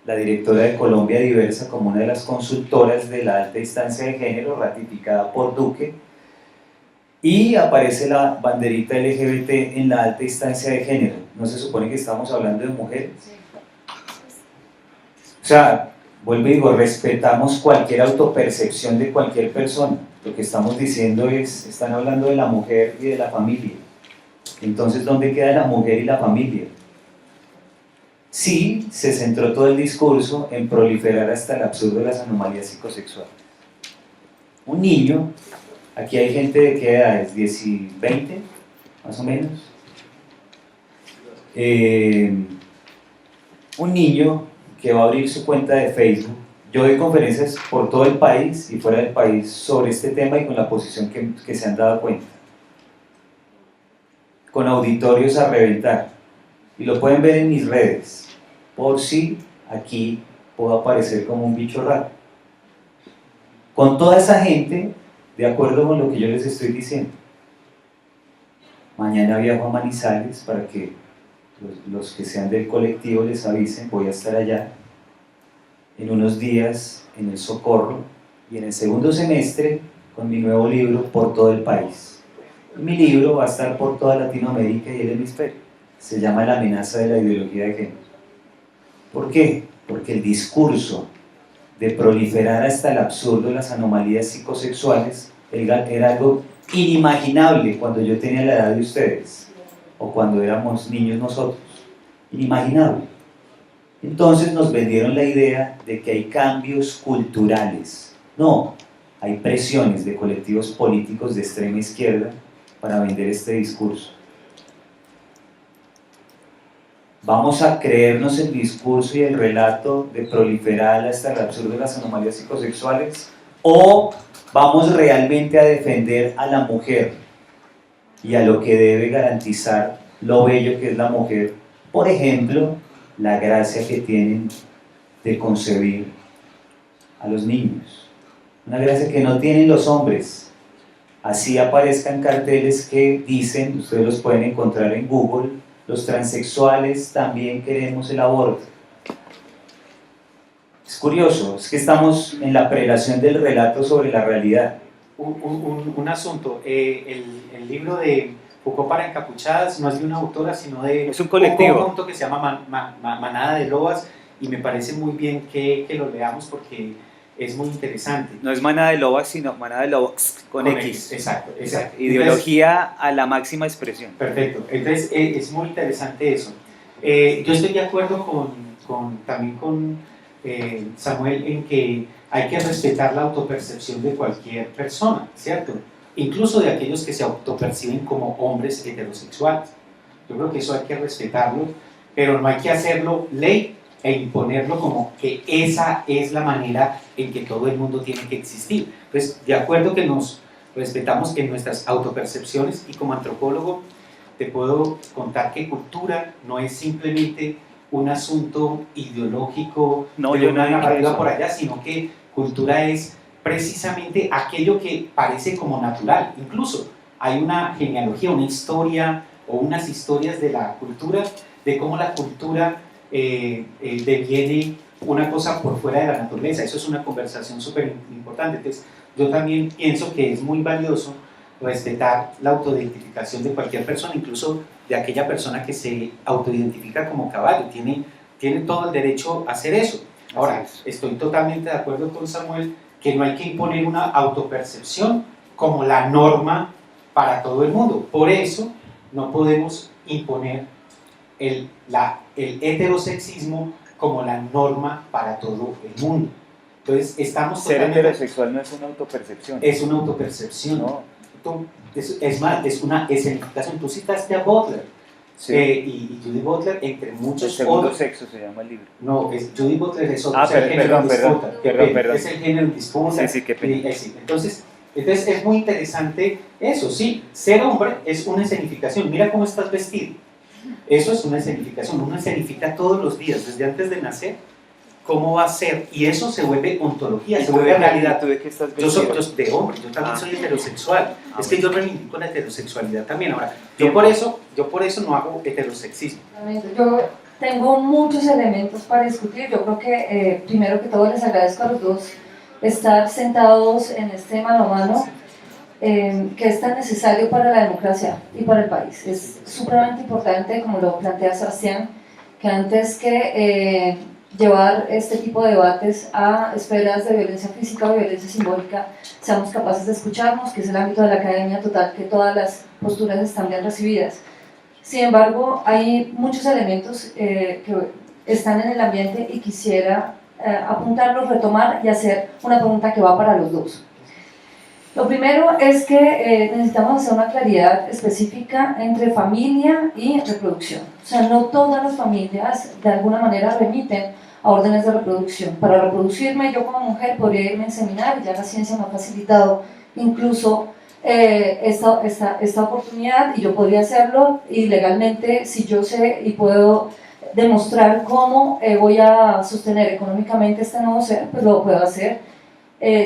la directora de Colombia Diversa como una de las consultoras de la alta instancia de género, ratificada por Duque, y aparece la banderita LGBT en la alta instancia de género. ¿No se supone que estamos hablando de mujeres? O sea, vuelvo y digo, respetamos cualquier autopercepción de cualquier persona. Lo que estamos diciendo es, están hablando de la mujer y de la familia. Entonces, ¿dónde queda la mujer y la familia? Sí, se centró todo el discurso en proliferar hasta el absurdo de las anomalías psicosexuales. Un niño, aquí hay gente de qué edades, 10 y 20, más o menos. Un niño que va a abrir su cuenta de Facebook. Yo doy conferencias por todo el país y fuera del país sobre este tema y con la posición que se han dado cuenta. Con auditorios a reventar. Y lo pueden ver en mis redes, por si aquí puedo aparecer como un bicho raro. Con toda esa gente, de acuerdo con lo que yo les estoy diciendo. Mañana viajo a Manizales para que los que sean del colectivo les avisen, voy a estar allá en unos días en el Socorro y en el segundo semestre con mi nuevo libro por todo el país. Mi libro va a estar por toda Latinoamérica y el hemisferio. Se llama La amenaza de la ideología de género. ¿Por qué? Porque el discurso de proliferar hasta el absurdo las anomalías psicosexuales era algo inimaginable cuando yo tenía la edad de ustedes o cuando éramos niños nosotros, inimaginable. Entonces nos vendieron la idea de que hay cambios culturales. No, hay presiones de colectivos políticos de extrema izquierda para vender este discurso. ¿Vamos a creernos el discurso y el relato de proliferar hasta el absurdo de las anomalías psicosexuales? ¿O vamos realmente a defender a la mujer y a lo que debe garantizar lo bello que es la mujer? Por ejemplo, la gracia que tienen de concebir a los niños. Una gracia que no tienen los hombres. Así aparezcan carteles que dicen, ustedes los pueden encontrar en Google, los transexuales también queremos el aborto. Es curioso, es que estamos en la prelación del relato sobre la realidad. Un asunto, el libro de Foucault para encapuchadas no es de una autora, sino de Es un colectivo. conjunto que se llama Manada de Lobas, y me parece muy bien que lo leamos porque es muy interesante. No es manada de lobas, sino manada de lobos con X. Exacto, exacto. Ideología a la máxima expresión. Perfecto, entonces es muy interesante eso. Yo estoy de acuerdo también con Samuel en que hay que respetar la autopercepción de cualquier persona, ¿cierto? Incluso de aquellos que se autoperciben como hombres heterosexuales. Yo creo que eso hay que respetarlo, pero no hay que hacerlo ley e imponerlo como que esa es la manera en que todo el mundo tiene que existir. Entonces, de acuerdo que nos respetamos en nuestras autopercepciones, y como antropólogo te puedo contar que cultura no es simplemente un asunto ideológico No, de yo una no digo narrativa eso. por allá, sino que cultura es precisamente aquello que parece como natural. Incluso hay una genealogía, una historia o unas historias de la cultura, de cómo la cultura deviene una cosa por fuera de la naturaleza. Eso es una conversación súper importante. Entonces, yo también pienso que es muy valioso respetar la autoidentificación de cualquier persona, incluso de aquella persona que se autoidentifica como caballo. Tiene todo el derecho a hacer eso. Ahora, estoy totalmente de acuerdo con Samuel que no hay que imponer una autopercepción como la norma para todo el mundo. Por eso no podemos imponer el heterosexismo como la norma para todo el mundo. Entonces, estamos Ser totalmente... heterosexual no es una autopercepción. Es una autopercepción. No. Es más, es una escenificación. Tú citaste a Butler. Sí. Y Judith Butler, entre El muchos segundo otros... sexo se llama el libro. No, Judith Butler es otro. Ah, es el género en disputa. perdón. Es el género en disputa. Sí, sí, qué pena. Sí. Entonces es muy interesante eso, sí. Ser hombre es una escenificación. Mira cómo estás vestido. Eso es una escenificación. Uno escenifica todos los días, desde antes de nacer, cómo va a ser. Y eso se vuelve ontología, se vuelve realidad. ¿Tú de qué estás Yo soy vestido? de hombre, yo también soy heterosexual. Es que yo reivindico la heterosexualidad también. Ahora, yo Tiempo. por eso no hago heterosexismo. Yo tengo muchos elementos para discutir. Yo creo que primero que todo les agradezco a los dos estar sentados en este mano a mano que es tan necesario para la democracia y para el país. Es supremamente importante, como lo plantea Sebastián, que antes que llevar este tipo de debates a esferas de violencia física o violencia simbólica, seamos capaces de escucharnos, que es el ámbito de la academia total, que todas las posturas están bien recibidas. Sin embargo, hay muchos elementos que están en el ambiente y quisiera apuntarlos, retomar y hacer una pregunta que va para los dos. Lo primero es que necesitamos hacer una claridad específica entre familia y reproducción. O sea, no todas las familias de alguna manera remiten a órdenes de reproducción. Para reproducirme, yo como mujer podría irme a inseminar, ya la ciencia me ha facilitado incluso esta oportunidad, y yo podría hacerlo, y legalmente, si yo sé y puedo demostrar cómo voy a sostener económicamente este nuevo ser, pues lo puedo hacer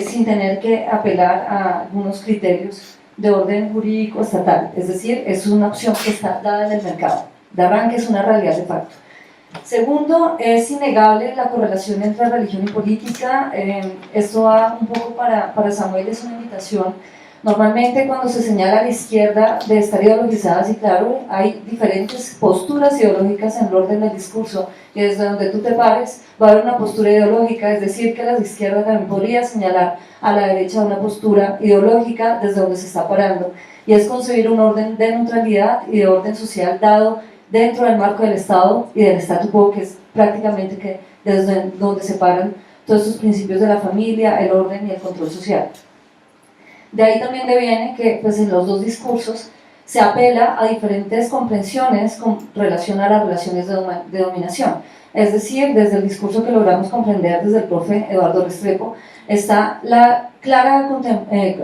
sin tener que apelar a algunos criterios de orden jurídico estatal. Es decir, es una opción que está dada en el mercado. De arranque es una realidad de facto. Segundo, es innegable la correlación entre religión y política. Esto va un poco para Samuel, es una invitación Normalmente cuando se señala a la izquierda de estar ideologizada, sí, claro, hay diferentes posturas ideológicas en el orden del discurso, y desde donde tú te pares va a haber una postura ideológica, es decir, que la izquierda también podría señalar a la derecha una postura ideológica desde donde se está parando, y es concebir un orden de neutralidad y de orden social dado dentro del marco del Estado y del statu quo, que es prácticamente que desde donde se paran todos estos principios de la familia, el orden y el control social. De ahí también deviene que pues, en los dos discursos se apela a diferentes comprensiones con relación a las relaciones de dominación. Es decir, desde el discurso que logramos comprender desde el profe Eduardo Restrepo, está la clara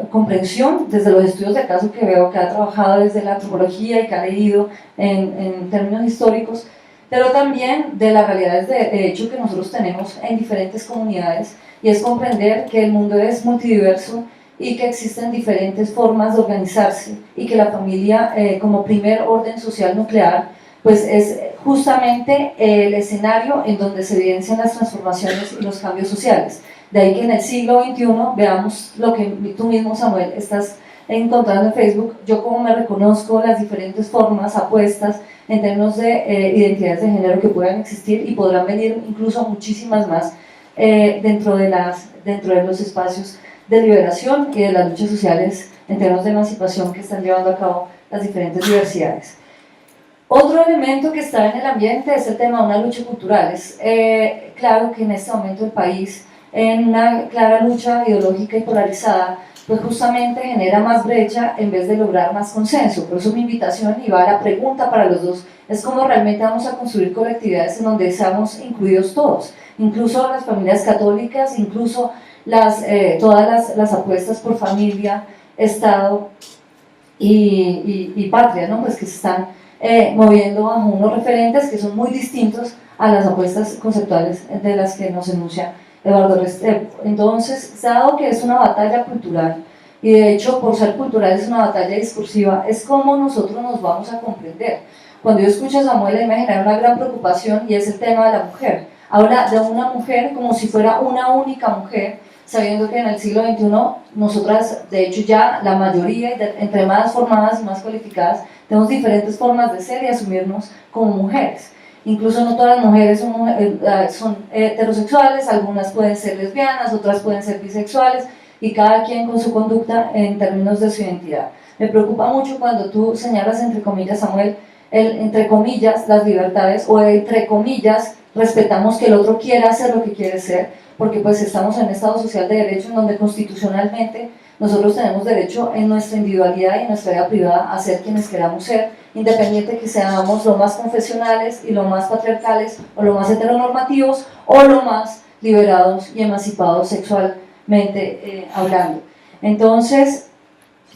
comprensión desde los estudios de caso que veo que ha trabajado desde la antropología y que ha leído en términos históricos, pero también de las realidades de hecho que nosotros tenemos en diferentes comunidades, y es comprender que el mundo es multidiverso y que existen diferentes formas de organizarse y que la familia como primer orden social nuclear pues es justamente el escenario en donde se evidencian las transformaciones y los cambios sociales. De ahí que en el siglo XXI veamos lo que tú mismo, Samuel, estás encontrando en Facebook, yo como me reconozco las diferentes formas, apuestas en términos de identidades de género que puedan existir, y podrán venir incluso muchísimas más dentro de los espacios de liberación y de las luchas sociales en términos de emancipación que están llevando a cabo las diferentes diversidades. Otro elemento que está en el ambiente es el tema de una lucha cultural. Es claro que en este momento el país, en una clara lucha ideológica y polarizada, pues justamente genera más brecha en vez de lograr más consenso. Por eso mi invitación, y va a la pregunta para los dos, es cómo realmente vamos a construir colectividades en donde seamos incluidos todos, incluso las familias católicas, incluso todas las apuestas por familia, Estado y patria, ¿no? Pues que se están moviendo bajo unos referentes que son muy distintos a las apuestas conceptuales de las que nos enuncia Eduardo Restrepo. Entonces, dado que es una batalla cultural, y de hecho por ser cultural es una batalla discursiva, es cómo nosotros nos vamos a comprender. Cuando yo escucho a Samuel me genera una gran preocupación, y es el tema de la mujer. Habla de una mujer como si fuera una única mujer, sabiendo que en el siglo XXI nosotras, de hecho ya la mayoría, entre más formadas y más cualificadas, tenemos diferentes formas de ser y asumirnos como mujeres. Incluso no todas las mujeres son heterosexuales, algunas pueden ser lesbianas, otras pueden ser bisexuales, y cada quien con su conducta en términos de su identidad. Me preocupa mucho cuando tú señalas, entre comillas, Samuel, entre comillas, las libertades, o entre comillas, respetamos que el otro quiera hacer lo que quiere ser, porque pues estamos en un Estado social de derecho en donde constitucionalmente nosotros tenemos derecho en nuestra individualidad y en nuestra vida privada a ser quienes queramos ser, independiente que seamos lo más confesionales y lo más patriarcales, o lo más heteronormativos, o lo más liberados y emancipados sexualmente hablando. Entonces,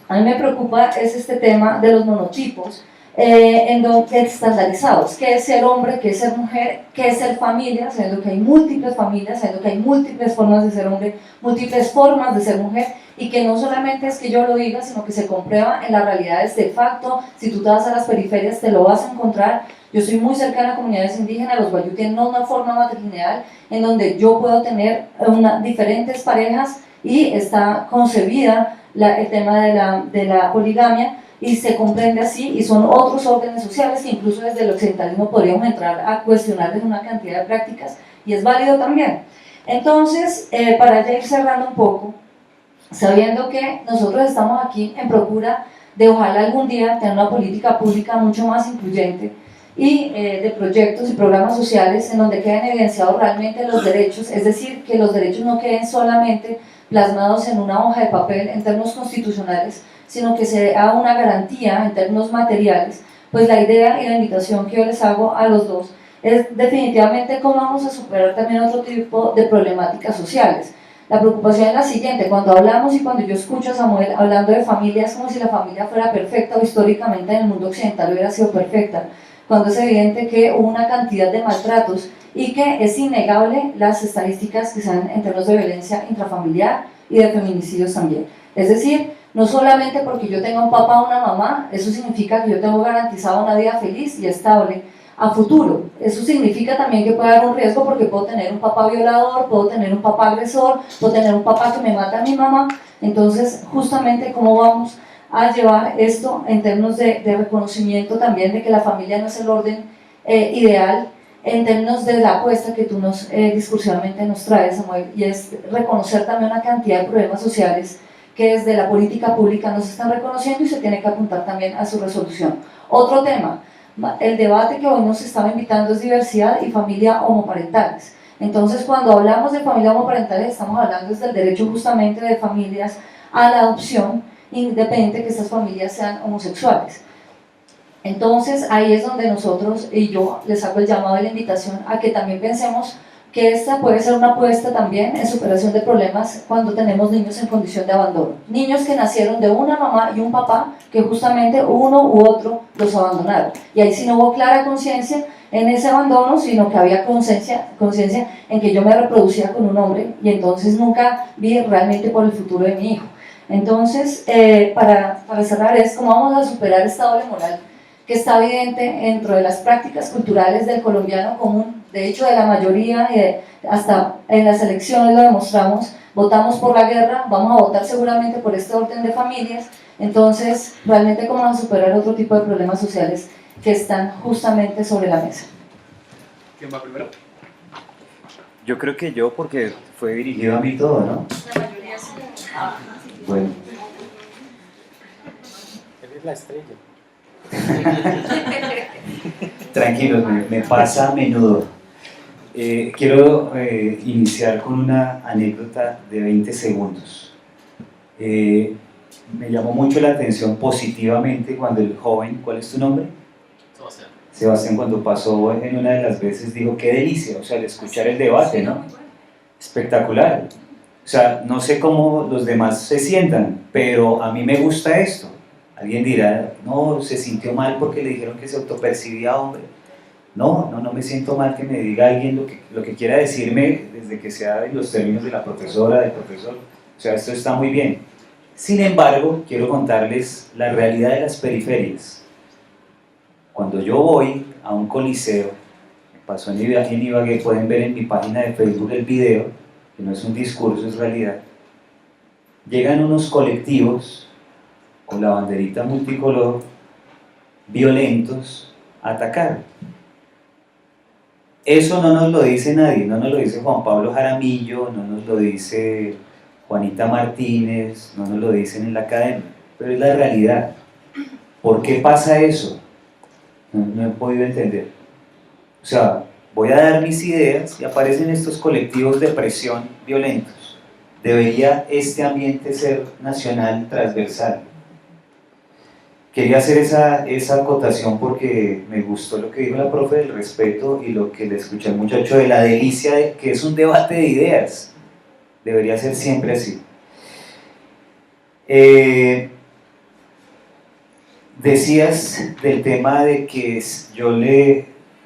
a mí me preocupa es este tema de los monotipos, estandarizados, qué es ser hombre, qué es ser mujer, qué es ser familia, sabiendo que hay múltiples familias, sabiendo que hay múltiples formas de ser hombre, múltiples formas de ser mujer, y que no solamente es que yo lo diga, sino que se comprueba en las realidades de facto. Si tú te vas a las periferias te lo vas a encontrar. Yo soy muy cercana a comunidades indígenas, los wayuu tienen una forma matrilineal en donde yo puedo tener diferentes parejas, y está concebida el tema de la poligamia, y se comprende así, y son otros órdenes sociales que incluso desde el occidentalismo podríamos entrar a cuestionarles una cantidad de prácticas, y es válido también. Entonces, para ya ir cerrando un poco, sabiendo que nosotros estamos aquí en procura de ojalá algún día tener una política pública mucho más incluyente, y de proyectos y programas sociales en donde queden evidenciados realmente los derechos, es decir, que los derechos no queden solamente plasmados en una hoja de papel en términos constitucionales, sino que se haga una garantía en términos materiales. Pues la idea y la invitación que yo les hago a los dos es definitivamente cómo vamos a superar también otro tipo de problemáticas sociales. La preocupación es la siguiente: cuando hablamos y cuando yo escucho a Samuel hablando de familia, es como si la familia fuera perfecta, o históricamente en el mundo occidental hubiera sido perfecta, cuando es evidente que hubo una cantidad de maltratos, y que es innegable las estadísticas que se dan en términos de violencia intrafamiliar y de feminicidios también. Es decir, no solamente porque yo tenga un papá o una mamá, eso significa que yo tengo garantizada una vida feliz y estable a futuro. Eso significa también que puede haber un riesgo, porque puedo tener un papá violador, puedo tener un papá agresor, puedo tener un papá que me mata a mi mamá. Entonces, justamente cómo vamos a llevar esto en términos de reconocimiento también de que la familia no es el orden ideal, en términos de la apuesta que tú discursivamente nos traes, Samuel, y es reconocer también una cantidad de problemas sociales que desde la política pública no se están reconociendo y se tiene que apuntar también a su resolución. Otro tema, el debate que hoy nos estaba invitando es diversidad y familia homoparentales. Entonces, cuando hablamos de familia homoparentales, estamos hablando desde el derecho justamente de familias a la adopción, independiente que estas familias sean homosexuales. Entonces, ahí es donde nosotros, y yo les hago el llamado y la invitación a que también pensemos que esta puede ser una apuesta también en superación de problemas cuando tenemos niños en condición de abandono. Niños que nacieron de una mamá y un papá que justamente uno u otro los abandonaron. Y ahí sí no hubo clara conciencia en ese abandono, sino que había conciencia en que yo me reproducía con un hombre y entonces nunca vi realmente por el futuro de mi hijo. Entonces, para cerrar, es cómo vamos a superar esta doble moral que está evidente dentro de las prácticas culturales del colombiano común, de hecho de la mayoría, hasta en las elecciones lo demostramos, votamos por la guerra, vamos a votar seguramente por este orden de familias, entonces realmente cómo vamos a superar otro tipo de problemas sociales que están justamente sobre la mesa. ¿Quién va primero? Yo creo que yo, porque fue Dirigido a mí todo, ¿no? La mayoría sí. Bueno, Eres la estrella. tranquilos, me pasa a menudo. Quiero iniciar con una anécdota de 20 segundos. Me llamó mucho la atención positivamente cuando el joven, ¿cuál es tu nombre? Sebastián. Sebastián, cuando pasó en una de las veces, dijo, qué delicia, o sea, al escuchar el debate, ¿no? Espectacular. O sea, no sé cómo los demás se sientan, pero a mí me gusta esto. Alguien dirá, no, se sintió mal porque le dijeron que se autopercibía hombre. No me siento mal que me diga alguien lo que quiera decirme desde que sea en los términos de la profesora, del profesor. O sea, esto está muy bien. Sin embargo, quiero contarles la realidad de las periferias. Cuando yo voy a un coliseo, me pasó en Ibagué, pueden ver en mi página de Facebook el video, que no es un discurso, es realidad. Llegan unos colectivos con la banderita multicolor, violentos, a atacar. Eso no nos lo dice nadie, no nos lo dice Juan Pablo Jaramillo, no nos lo dice Juanita Martínez, no nos lo dicen en la academia, pero es la realidad. ¿Por qué pasa eso? No he podido entender. O sea, voy a dar mis ideas y aparecen estos colectivos de presión violentos. Debería este ambiente ser nacional, transversal. Quería hacer esa acotación porque me gustó lo que dijo la profe del respeto y lo que le escuché al muchacho de la delicia de que es un debate de ideas. Debería ser siempre así. Decías del tema de que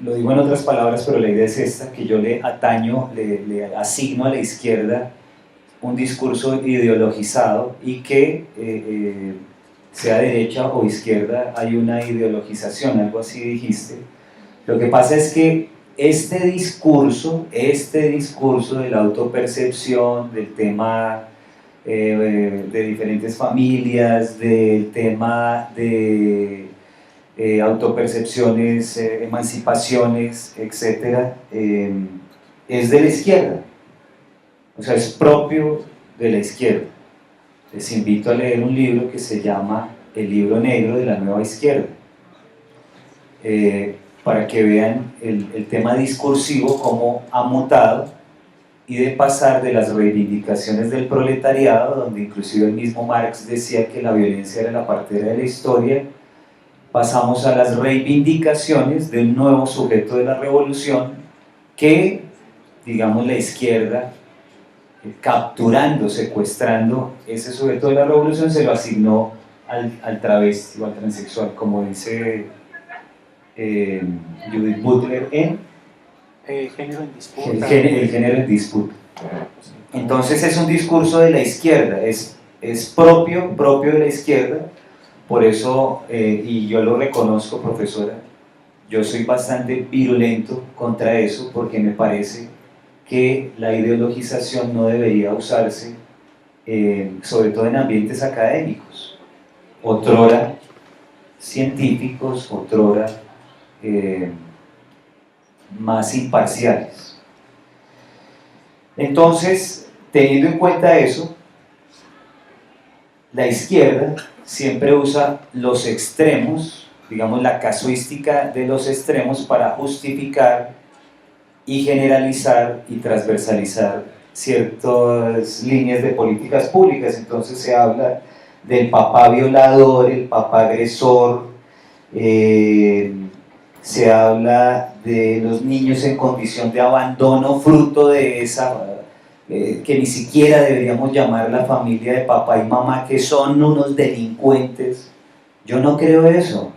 lo digo en otras palabras, pero la idea es esta, que yo le ataño, le asigno a la izquierda un discurso ideologizado y que sea derecha o izquierda, hay una ideologización, algo así dijiste. Lo que pasa es que este discurso de la autopercepción, del tema de diferentes familias, del tema de autopercepciones, emancipaciones, etc., es de la izquierda, o sea, es propio de la izquierda. Les invito a leer un libro que se llama El libro negro de la nueva izquierda, para que vean el tema discursivo cómo ha mutado y de pasar de las reivindicaciones del proletariado, donde inclusive el mismo Marx decía que la violencia era la partera de la historia, pasamos a las reivindicaciones de un nuevo sujeto de la revolución que, digamos, la izquierda, capturando, secuestrando ese sujeto de la revolución, se lo asignó al travesti o al transexual, como dice Judith Butler en Género en disputa. el género en disputa. Entonces es un discurso de la izquierda, es propio de la izquierda, por eso, y yo lo reconozco, profesora, yo soy bastante virulento contra eso, porque me parece que la ideologización no debería usarse sobre todo en ambientes académicos, otrora científicos, otrora más imparciales. Entonces, teniendo en cuenta eso, la izquierda siempre usa los extremos, digamos la casuística de los extremos, para justificar y generalizar y transversalizar ciertas líneas de políticas públicas. Entonces se habla del papá violador, el papá agresor, se habla de los niños en condición de abandono, fruto de esa, que ni siquiera deberíamos llamar la familia de papá y mamá, que son unos delincuentes. Yo no creo eso.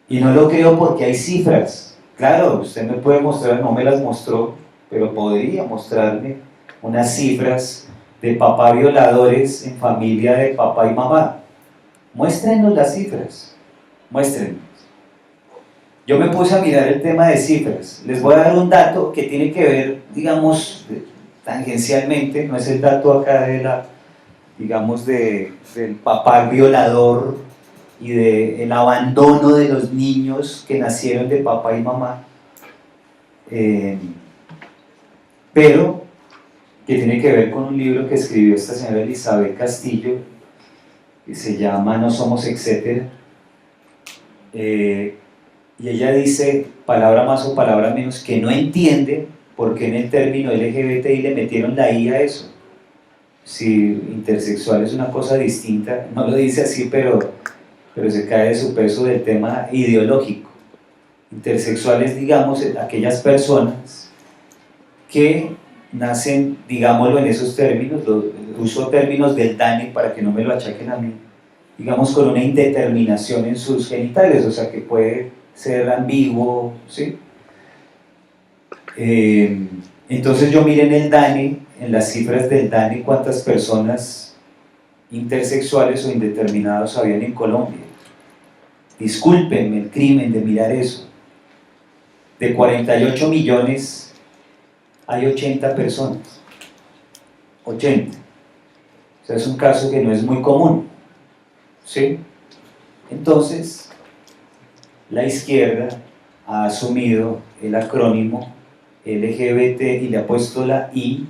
Y no lo creo porque hay cifras. Claro, usted me puede mostrar, no me las mostró, pero podría mostrarme unas cifras de papá violadores en familia de papá y mamá. Muéstrenos las cifras, muéstrenos. Yo me puse a mirar el tema de cifras. Les voy a dar un dato que tiene que ver, digamos, tangencialmente, no es el dato acá de la, digamos, del papá violador y del abandono de los niños que nacieron de papá y mamá, pero que tiene que ver con un libro que escribió esta señora Elizabeth Castillo, que se llama No somos etcétera, y ella dice, palabra más o palabra menos, que no entiende por qué en el término LGBTI le metieron la I a eso. Si intersexual es una cosa distinta, no lo dice así, pero se cae de su peso del tema ideológico. Intersexuales, digamos, aquellas personas que nacen, digámoslo en esos términos, uso términos del DANE para que no me lo achaquen a mí, digamos con una indeterminación en sus genitales, o sea que puede ser ambiguo, ¿sí? Entonces yo miré en el DANE, en las cifras del DANE, cuántas personas intersexuales o indeterminados habían en Colombia. Discúlpenme el crimen de mirar eso. De 48 millones hay 80 personas. 80. O sea, es un caso que no es muy común. ¿Sí? Entonces, la izquierda ha asumido el acrónimo LGBT y le ha puesto la I,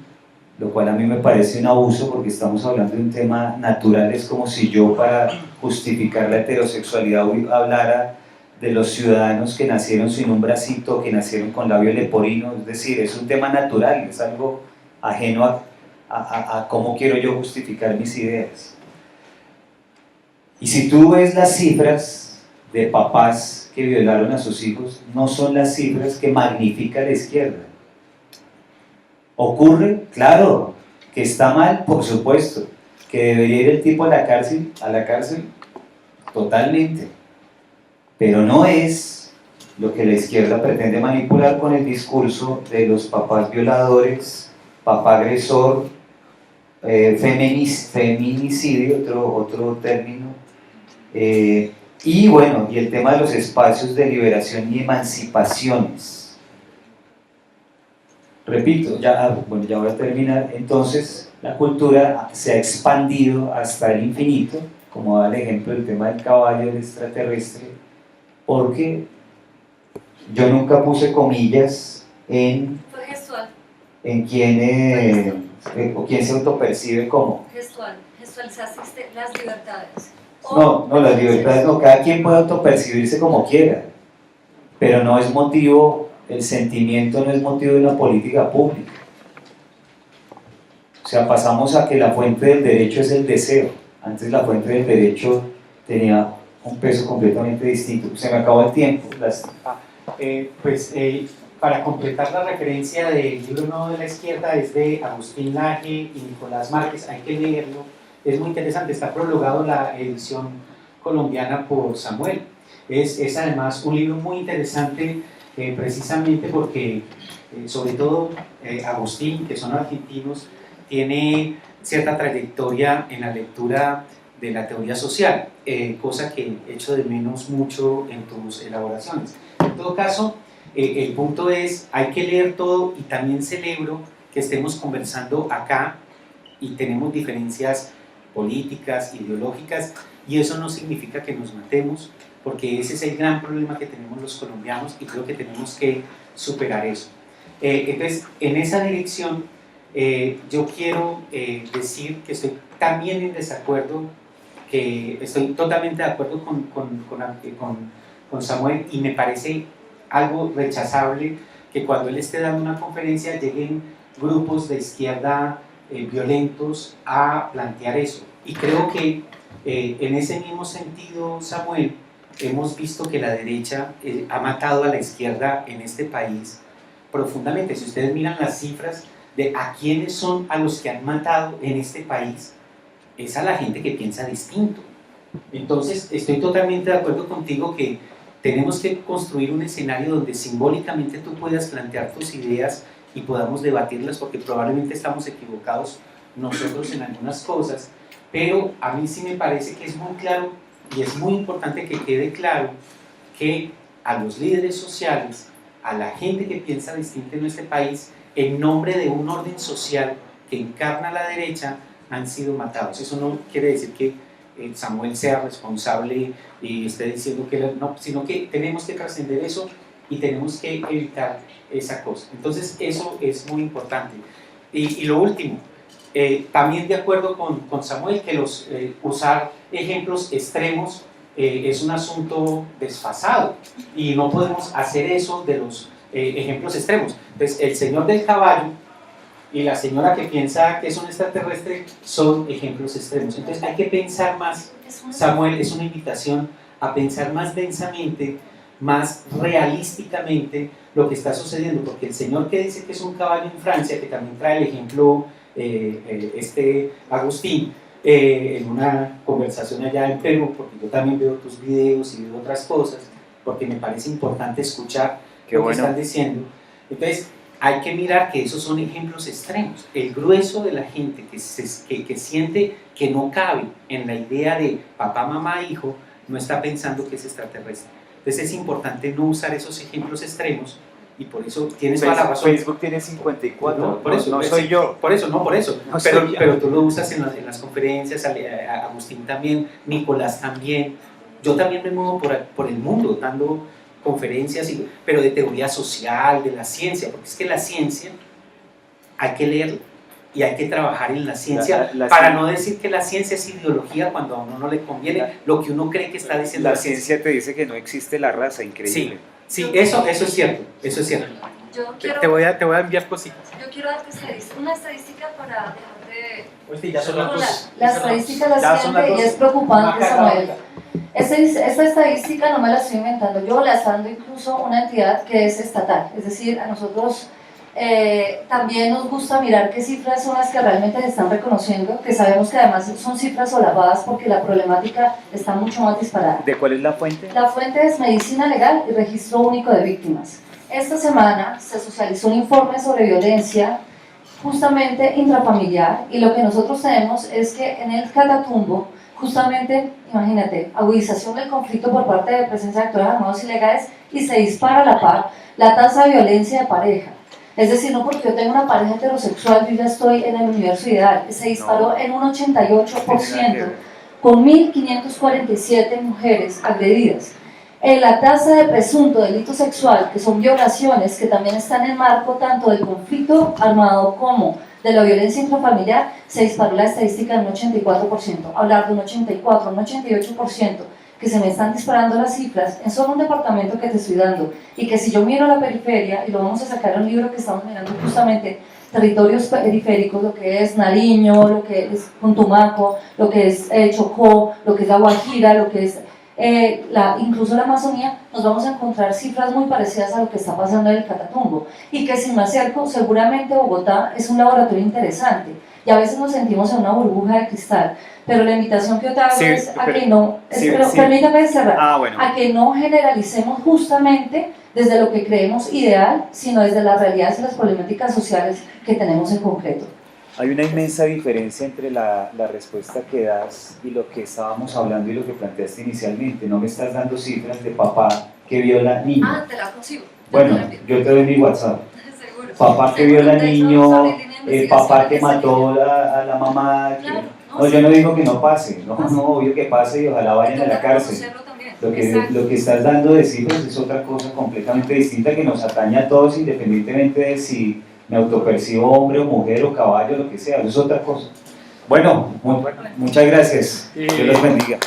lo cual a mí me parece un abuso porque estamos hablando de un tema natural. Es como si yo, para justificar la heterosexualidad, hablara de los ciudadanos que nacieron sin un bracito, que nacieron con labio leporino. Es decir, es un tema natural, es algo ajeno a cómo quiero yo justificar mis ideas. Y si tú ves las cifras de papás que violaron a sus hijos, no son las cifras que magnifica la izquierda. ¿Ocurre? Claro. ¿Que está mal? Por supuesto. ¿Que debería ir el tipo a la cárcel? Totalmente. Pero no es lo que la izquierda pretende manipular con el discurso de los papás violadores, papá agresor, feminicidio, otro término, y bueno, y el tema de los espacios de liberación y emancipaciones. Repito, ya voy a terminar. Entonces, la cultura se ha expandido hasta el infinito, como da el ejemplo del tema del caballo, del extraterrestre, porque yo nunca puse comillas en quién se autopercibe como. Gestualizaste las libertades. No, las libertades no, cada quien puede autopercibirse como quiera, pero no es motivo, el sentimiento no es motivo de una política pública. O sea, pasamos a que la fuente del derecho es el deseo. Antes la fuente del derecho tenía un peso completamente distinto. Se me acabó el tiempo. Para completar la referencia del libro No de la Izquierda, es de Agustín Laje y Nicolás Márquez, hay que leerlo. Es muy interesante, está prologado la edición colombiana por Samuel. Es además un libro muy interesante, precisamente porque, sobre todo, Agustín, que son argentinos, tiene cierta trayectoria en la lectura de la teoría social, cosa que echo de menos mucho en tus elaboraciones. En todo caso, el punto es, hay que leer todo, y también celebro que estemos conversando acá y tenemos diferencias políticas, ideológicas, y eso no significa que nos matemos, porque ese es el gran problema que tenemos los colombianos y creo que tenemos que superar eso. Entonces, en esa dirección, yo quiero decir que estoy también en desacuerdo, que estoy totalmente de acuerdo con Samuel, y me parece algo rechazable que cuando él esté dando una conferencia lleguen grupos de izquierda violentos a plantear eso. Y creo que en ese mismo sentido, Samuel, hemos visto que la derecha ha matado a la izquierda en este país profundamente. Si ustedes miran las cifras de a quiénes son a los que han matado en este país, es a la gente que piensa distinto. Entonces, estoy totalmente de acuerdo contigo que tenemos que construir un escenario donde simbólicamente tú puedas plantear tus ideas y podamos debatirlas, porque probablemente estamos equivocados nosotros en algunas cosas, pero a mí sí me parece que es muy claro y es muy importante que quede claro que a los líderes sociales, a la gente que piensa distinto en este país, en nombre de un orden social que encarna la derecha, han sido matados. Eso no quiere decir que Samuel sea responsable y esté diciendo que no, sino que tenemos que trascender eso y tenemos que evitar esa cosa. Entonces eso es muy importante. Y lo último, también de acuerdo con Samuel, que usar ejemplos extremos es un asunto desfasado y no podemos hacer eso de los ejemplos extremos. Entonces, el señor del caballo y la señora que piensa que es un extraterrestre son ejemplos extremos. Entonces hay que pensar más, Samuel, es una invitación a pensar más densamente, más realísticamente lo que está sucediendo, porque el señor que dice que es un caballo en Francia, que también trae el ejemplo Agustín, en una conversación allá en Perú, porque yo también veo tus videos y veo otras cosas, porque me parece importante escuchar lo que están diciendo. Entonces, hay que mirar que esos son ejemplos extremos. El grueso de la gente que siente que no cabe en la idea de papá, mamá, hijo, no está pensando que es extraterrestre. Entonces es importante no usar esos ejemplos extremos, y por eso tienes toda la razón. Facebook tiene 54, no, por eso, no soy yo. Por eso, no, por eso. No pero tú lo usas en las conferencias, Agustín también, Nicolás también. Yo también me muevo por el mundo dando conferencias, pero de teoría social, de la ciencia, porque es que la ciencia hay que leerla y hay que trabajar en la ciencia para no decir que la ciencia es ideología cuando a uno no le conviene lo que uno cree que está diciendo. La ciencia te dice que no existe la raza, increíble. Sí, eso es cierto, eso es cierto. Te voy a enviar cositas. Yo quiero darte una estadística para dejar de... Hostia, ya son las dos. La estadística es la siguiente y es preocupante, Samuel. Esta estadística no me la estoy inventando yo, la está dando incluso una entidad que es estatal. Es decir, a nosotros también nos gusta mirar qué cifras son las que realmente se están reconociendo, que sabemos que además son cifras solapadas porque la problemática está mucho más disparada. ¿De cuál es la fuente? La fuente es Medicina Legal y Registro Único de Víctimas. Esta semana se socializó un informe sobre violencia justamente intrafamiliar, y lo que nosotros tenemos es que en el Catatumbo, justamente, imagínate, agudización del conflicto por parte de presencia de actores armados ilegales, y se dispara a la par la tasa de violencia de pareja. Es decir, no porque yo tenga una pareja heterosexual, yo ya estoy en el universo ideal. Se disparó en un 88%, con 1.547 mujeres agredidas. La tasa de presunto delito sexual, que son violaciones que también están en el marco tanto del conflicto armado como de la violencia intrafamiliar, se disparó la estadística en un 84%. Hablar de un 84, un 88%, que se me están disparando las cifras en solo un departamento que te estoy dando, y que si yo miro la periferia, y lo vamos a sacar en un libro que estamos mirando justamente, territorios periféricos, lo que es Nariño, lo que es Puntumaco, lo que es Chocó, lo que es La Guajira, lo que es incluso la Amazonía, nos vamos a encontrar cifras muy parecidas a lo que está pasando en el Catatumbo, y que si me acerco, seguramente Bogotá es un laboratorio interesante, y a veces nos sentimos en una burbuja de cristal, pero la invitación que yo te hago es a que no, permítame cerrar, a que no generalicemos justamente desde lo que creemos ideal, sino desde las realidades y las problemáticas sociales que tenemos en concreto. Hay una inmensa diferencia entre la respuesta que das y lo que estábamos hablando y lo que planteaste inicialmente. No me estás dando cifras de papá que viola niños. Te la consigo. Bueno, yo te doy mi WhatsApp. Seguro. papá que viola al niño, el papá que mató a la mamá. No, yo no digo que no pase, no, obvio que pase y ojalá vayan a la cárcel. Lo que estás dando de cifras es otra cosa completamente distinta que nos atañe a todos independientemente de si me autopercibo hombre o mujer o caballo, lo que sea, eso es otra cosa. Bueno, muchas gracias. Dios los bendiga.